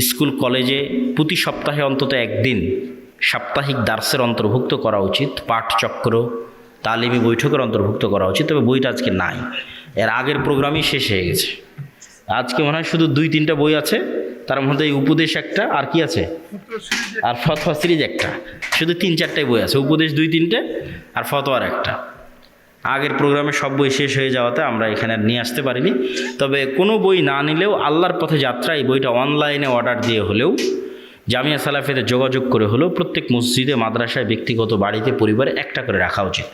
স্কুল, কলেজে প্রতি সপ্তাহে অন্তত একদিন সাপ্তাহিক দার্সের অন্তর্ভুক্ত করা উচিত। পাঠচক্র, তালিমি বৈঠকের অন্তর্ভুক্ত করা উচিত। তবে বইটা আজকে নাই, এর আগের প্রোগ্রামই শেষ হয়ে গেছে। আজকে মনে হয় শুধু 2-3টা বই আছে, তার মধ্যে এই উপদেশ একটা, আর কি আছে, আর ফতোয়া সিরিজ একটা। শুধু 3-4টাই বই আছে, উপদেশ 2-3টে আর ফতোয়ার একটা। আগের প্রোগ্রামে সব বই শেষ হয়ে যাওয়াতে আমরা এখানে আর নিয়ে আসতে পারিনি। তবে কোনো বই না নিলেও আল্লাহর পথে যাত্রা এই বইটা অনলাইনে অর্ডার দিয়ে হলেও, জামিয়া সালাফিতে যোগাযোগ করে হলেও প্রত্যেক মসজিদে, মাদ্রাসায়, ব্যক্তিগত বাড়িতে, পরিবারে একটা করে রাখা উচিত।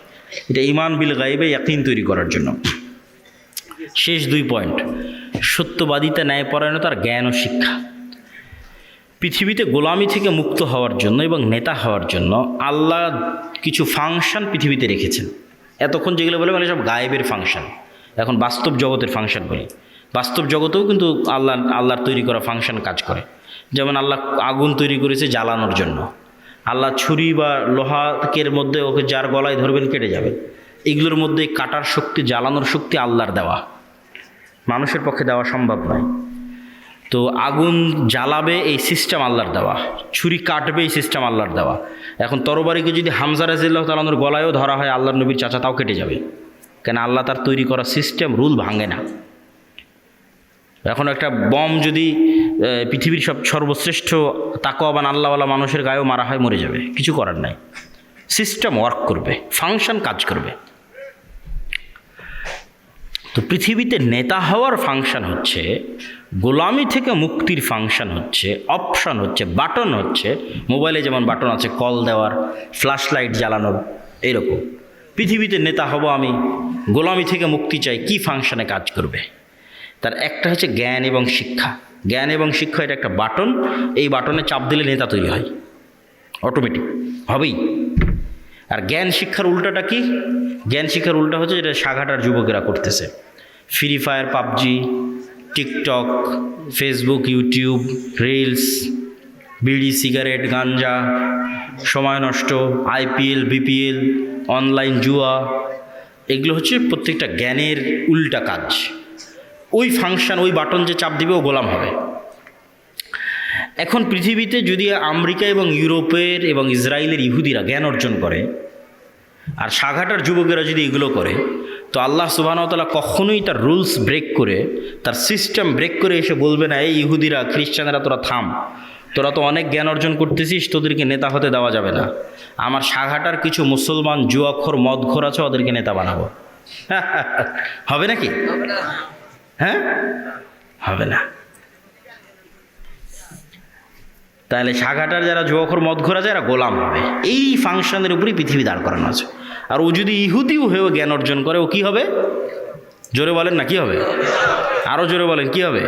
এটা ঈমান বিল গায়বে ইয়াকিন তৈরি করার জন্য। শেষ 2 পয়েন্ট। সত্যবাদিতা, ন্যায়পরায়ণতার জ্ঞান ও শিক্ষা। পৃথিবীতে গোলামি থেকে মুক্ত হওয়ার জন্য এবং নেতা হওয়ার জন্য আল্লাহ কিছু ফাংশন পৃথিবীতে রেখেছেন। এতক্ষণ যেগুলো বলে সব গায়েবের ফাংশন, এখন বাস্তব জগতের ফাংশন বলি। বাস্তব জগতেও কিন্তু আল্লাহর তৈরি করা ফাংশন কাজ করে। যেমন আল্লাহ আগুন তৈরি করেছে জ্বালানোর জন্য। আল্লাহ ছুরি বা লোহাকের মধ্যে ওকে যার গলায় ধরবেন কেটে যাবে। এগুলোর মধ্যে কাটার শক্তি, জ্বালানোর শক্তি আল্লাহর দেওয়া, মানুষের পক্ষে দেওয়া সম্ভব নয়। তো আগুন জ্বালাবে এই সিস্টেম আল্লাহর দেওয়া, ছুরি কাটবে এই সিস্টেম আল্লাহর দেওয়া। এখন তরবারিকে যদি হামজা রাদিয়াল্লাহু তাআলা আনহুর গলায়ও ধরা হয়, আল্লাহর নবীর চাচা, তাও কেটে যাবে। কেন? আল্লাহ তার তৈরি করা সিস্টেম, রুল ভাঙে না। এখন একটা বম যদি পৃথিবীর সর্বশ্রেষ্ঠ তাকওয়াবান আল্লাহওয়ালা মানুষের গায়েও মারা হয়, মরে যাবে, কিছু করার নাই। সিস্টেম ওয়ার্ক করবে, ফাংশন কাজ করবে। তো পৃথিবীতে নেতা হওয়ার ফাংশন হচ্ছে, গোলামি থেকে মুক্তির ফাংশন হচ্ছে, অপশন হচ্ছে, বাটন হচ্ছে। মোবাইলে যেমন বাটন আছে কল দেওয়ার, ফ্ল্যাশ লাইট জ্বালানোর, এরকম পৃথিবীতে নেতা হব আমি, গোলামি থেকে মুক্তি চাই, কি ফাংশনে কাজ করবে? তার একটা হচ্ছে জ্ঞান এবং শিক্ষা। জ্ঞান এবং শিক্ষা, এটা একটা বাটন। এই বাটনে চাপ দিলে নেতা তৈরি হয়, অটোমেটিক হবেই। আর জ্ঞান শিক্ষার উল্টাটা কি? জ্ঞান শিক্ষার উল্টা হচ্ছে যেটা সাঘাটার যুবকেরা করতেছে। Free fire, PUBG, TikTok, Facebook, YouTube, reels, বিড়ি, সিগারেট, গাঞ্জা, সময় নষ্ট, আইপিএল, বিপিএল, অনলাইন জুয়া, এগুলো হচ্ছে প্রত্যেকটা জ্ঞানের উল্টা কাজ। ওই ফাংশন, ওই বাটন যে চাপ দিবে ও গোলাম হবে। এখন পৃথিবীতে যদি আমেরিকা এবং ইউরোপের এবং ইসরায়েলের ইহুদিরা জ্ঞান অর্জন করে, আর সাঘাটার যুবকেরা যদি এগুলো করে, তো আল্লাহ সুবহানাহু ওয়া তাআলা কখনোই তার রুলস ব্রেক করে, তার সিস্টেম ব্রেক করে এসে বলবে না, এই ইহুদিরা, খ্রিস্টানেরা তোরা থাম, তোরা তো অনেক জ্ঞান অর্জন করতেছিস, তোদেরকে নেতা হতে দেওয়া যাবে না। আমার সাঘাটার কিছু মুসলমান জুয়াখোর মদখোর আছে, ওদেরকে নেতা বানাবো। হবে নাকি? হ্যাঁ, হবে না। তাহলে সাঘাটার যারা জুয়াখোর মদখোর আছে এরা গোলাম হবে। এই ফাংশনের উপরই পৃথিবী দাঁড় করানো আছে। আর ও যদি ইহুদিও হয়েও জ্ঞান অর্জন করে, ও কি হবে? জোরে বলেন না, কি হবে? আরো জোরে বলেন, কি হবে?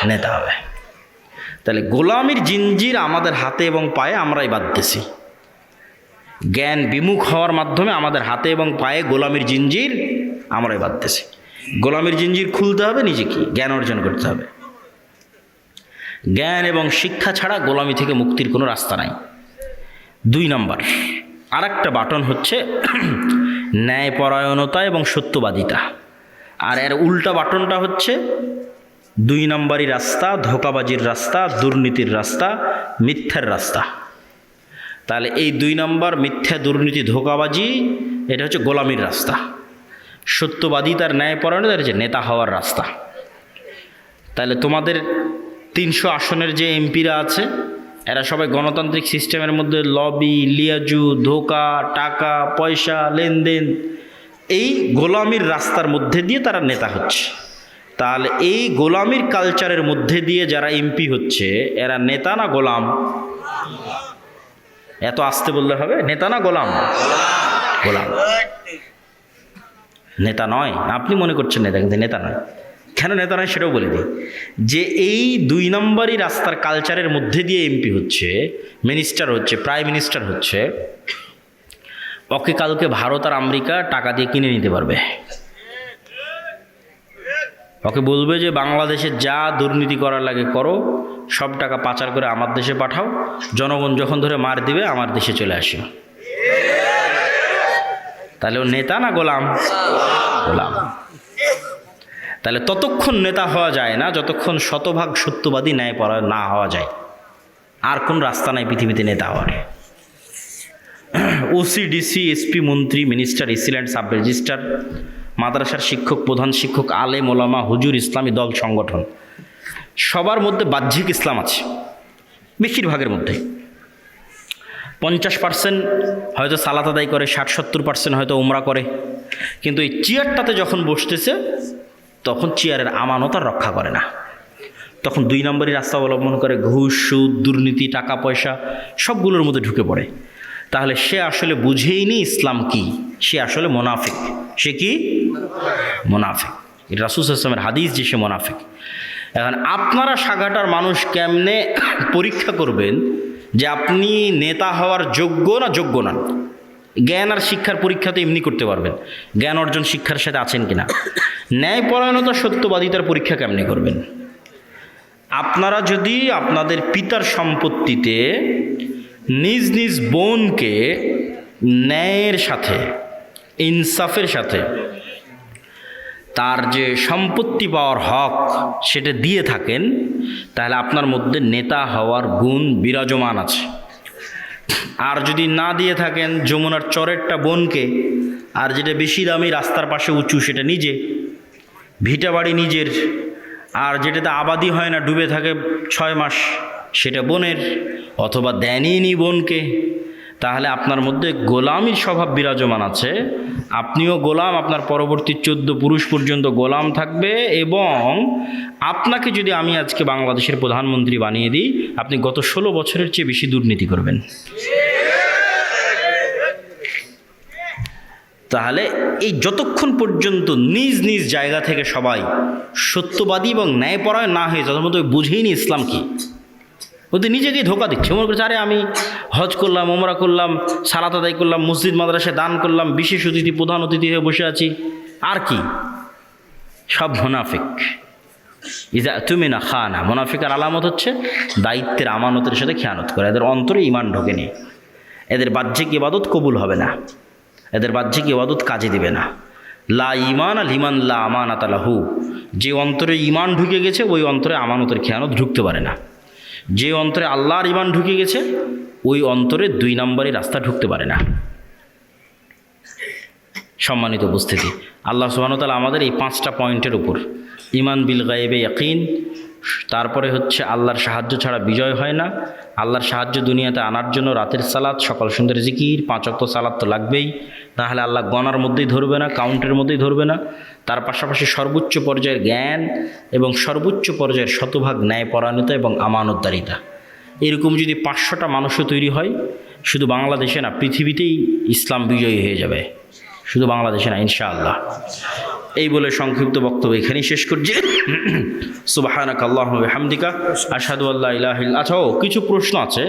নেতা হবে। তাহলে গোলামির জিঞ্জির আমাদের হাতে এবং পায়ে আমরাই বাঁধতেছি। জ্ঞান বিমুখ হওয়ার মাধ্যমে আমাদের হাতে এবং পায়ে গোলামির জিঞ্জির আমরাই বাঁধতেছি। গোলামির জিঞ্জির খুলতে হবে, নিজেকে জ্ঞান অর্জন করতে হবে। জ্ঞান এবং শিক্ষা ছাড়া গোলামি থেকে মুক্তির কোনো রাস্তা নাই। 2 নম্বর আর একটা বাটন হচ্ছে ন্যায়পরায়ণতা এবং সত্যবাদিতা। আর এর উল্টা বাটনটা হচ্ছে 2 নম্বরই রাস্তা, ধোঁকাবাজির রাস্তা, দুর্নীতির রাস্তা, মিথ্যার রাস্তা। তাহলে এই 2 নম্বর মিথ্যা, দুর্নীতি, ধোঁকাবাজি, এটা হচ্ছে গোলামির রাস্তা। সত্যবাদিতার ন্যায়পরায়ণতা হচ্ছে নেতা হওয়ার রাস্তা। তাহলে তোমাদের 300 আসনের যে এমপিরা আছে, এরা সবাই গণতান্ত্রিক সিস্টেমের মধ্যে লবি, লিয়াজু, ধোঁকা, টাকা পয়সা, লেনদেন, এই গোলামির রাস্তার মধ্যে দিয়ে তারা নেতা হচ্ছে। তাহলে এই গোলামির কালচারের মধ্যে দিয়ে যারা এমপি হচ্ছে, এরা নেতা না গোলাম? এত আস্তে বললে হবে? নেতা না গোলাম? গোলাম। নেতা নয়। আপনি মনে করছেন নেতা, কিন্তু নেতা নয়। কেন নেতা নয় সেটাও বলে দিই। যে এই 2 নম্বরই রাস্তার কালচারের মধ্যে দিয়ে এমপি হচ্ছে, মিনিস্টার হচ্ছে, প্রাইম মিনিস্টার হচ্ছে, ওকে কালকে ভারত আর আমেরিকা টাকা দিয়ে কিনে নিতে পারবে। ওকে বলবে যে বাংলাদেশে যা দুর্নীতি করার লাগে করো, সব টাকা পাচার করে আমার দেশে পাঠাও, জনগণ যখন ধরে মার দিবে আমার দেশে চলে আসে। তাহলে ও নেতা না গোলাম? গোলাম। তাহলে ততক্ষণ নেতা হওয়া যায় না যতক্ষণ শতভাগ সত্যবাদী, ন্যায়পরায়ণ না হওয়া যায়। আর কোন রাস্তা নাই পৃথিবীতে নেতা হওয়ার। ওসি, ডিসি, এসপি, মন্ত্রী, মিনিস্টার, এসিল্যান্ড, সাব রেজিস্ট্রার, মাদ্রাসার শিক্ষক, প্রধান শিক্ষক, আলেম, ওলামা, হুজুর, ইসলামী দল, সংগঠন, সবার মধ্যে বাহ্যিক ইসলাম আছে। বেশিরভাগের মধ্যে 50% হয়তো সালাত আদায় করে, 60-70% হয়তো উমরা করে। কিন্তু এই চেয়ারটাতে যখন বসতেছে, তখন চেয়ারের আমানত আর রক্ষা করে না। তখন 2 নম্বরই রাস্তা অবলম্বন করে, ঘুষ, সুদ, দুর্নীতি, টাকা পয়সা সবগুলোর মধ্যে ঢুকে পড়ে। তাহলে সে আসলে বুঝেইনি ইসলাম কি, সে আসলে মোনাফিক। সে কি? মোনাফিক। এটা রাসূল সাল্লাল্লাহু আলাইহি ওয়াসাল্লামের হাদিস যে সে মোনাফিক। এখন আপনারা সাগাটার মানুষ কেমনে পরীক্ষা করবেন যে আপনি নেতা হওয়ার যোগ্য না যোগ্য না? জ্ঞান আর শিক্ষার পরীক্ষা তো এমনি করতে পারবেন, জ্ঞান অর্জন শিক্ষার সাথে আছেন কিনা। ন্যায়পরায়ণতা, সত্যবাদিতার পরীক্ষা কেমনে করবেন? আপনারা যদি আপনাদের পিতার সম্পত্তিতে নিজ নিজ বোনকে ন্যায়ের সাথে, ইনসাফের সাথে তার যে সম্পত্তি পাওয়ার হক সেটা দিয়ে থাকেন, তাহলে আপনার মধ্যে নেতা হওয়ার গুণ বিরাজমান আছে। আর যদি না দিয়ে থাকেন, যমুনার চরেরটা বোনকে, আর যেটা বেশি দামি, রাস্তার পাশে উঁচু, সেটা নিজে, ভিটা বাড়ি নিজের, আর যেটাতে আবাদি হয় না, ডুবে থাকে 6 মাস, সেটা বোনের, অথবা দেনইনি বোনকে, তাহলে আপনার মধ্যে গোলামির স্বভাব বিরাজমান আছে। আপনিও গোলাম, আপনার পরবর্তী 14 পুরুষ পর্যন্ত গোলাম থাকবে। এবং আপনাকে যদি আমি আজকে বাংলাদেশের প্রধানমন্ত্রী বানিয়ে দিই, আপনি গত 16 বছরের চেয়ে বেশি দুর্নীতি করবেন। তাহলে এই যতক্ষণ পর্যন্ত নিজ নিজ জায়গা থেকে সবাই সত্যবাদী এবং ন্যায়পরায়ণ না হয়ে, যত মতো বুঝেইনি ইসলাম কি, ওদের নিজেকেই ধোকা দিচ্ছে। মনে করছে আরে আমি হজ করলাম, ওমরা করলাম, সালাত আদায় করলাম, মসজিদ মাদ্রাসায় দান করলাম, বিশেষ অতিথি, প্রধান অতিথি হয়ে বসে আছি, আর কি? সব মুনাফিক। ইজা তুমি না খানা, মুনাফিকের আলামত হচ্ছে দায়িত্বের আমানতের সাথে খেয়ানত করে। এদের অন্তরে ঈমান ঢোকেনি, এদের বাহ্যিক ইবাদত কবুল হবে না, এদের বাহ্যিক ইবাদত কাজে দিবে না। লা ঈমান আল ঈমান লা আমানাতা লাহু। যে অন্তরে ঈমান ঢুকে গেছে, ওই অন্তরে আমানতের খেয়ানত ঢুকতে পারে না। যে অন্তরে আল্লাহর ঈমান ঢুকে গেছে, ওই অন্তরে 2 নম্বরই রাস্তা ঢুকতে পারে না। সম্মানিত উপস্থিতি, আল্লাহ সুবহানাহু ওয়া তাআলা আমাদের এই 5টা পয়েন্টের উপর ইমান বিল গায়েবে ইয়াকিন, তারপরে হচ্ছে আল্লাহর সাহায্য ছাড়া বিজয় হয় না। আল্লাহর সাহায্য দুনিয়াতে আনার জন্য রাতের সালাত, সকাল সন্ধ্যের জিকির, 5 ওয়াক্ত সালাত তো লাগবেই, তাহলে আল্লাহ গণার মধ্যেই ধরবে না, কাউন্টের মধ্যেই ধরবে না। তার পাশাপাশি সর্বোচ্চ পর্যায়ের জ্ঞান এবং সর্বোচ্চ পর্যায়ের শতভাগ ন্যায়পরায়ণতা এবং আমানতদারিতা। এরকম যদি 500টা মানুষও তৈরি হয়, শুধু বাংলাদেশে না, পৃথিবীতেই ইসলাম বিজয়ী হয়ে যাবে, শুধু বাংলাদেশে না, ইনশাআল্লাহ। এই বলে সংক্ষিপ্ত বক্তব্য এখানেই শেষ করছি। সুবহানাকাল্লাহুম্মা ওয়া বিহামদিকা আশহাদু আল্লা ইলাহা ইল্লা আনতা। আচ্ছা, কিছু প্রশ্ন আছে।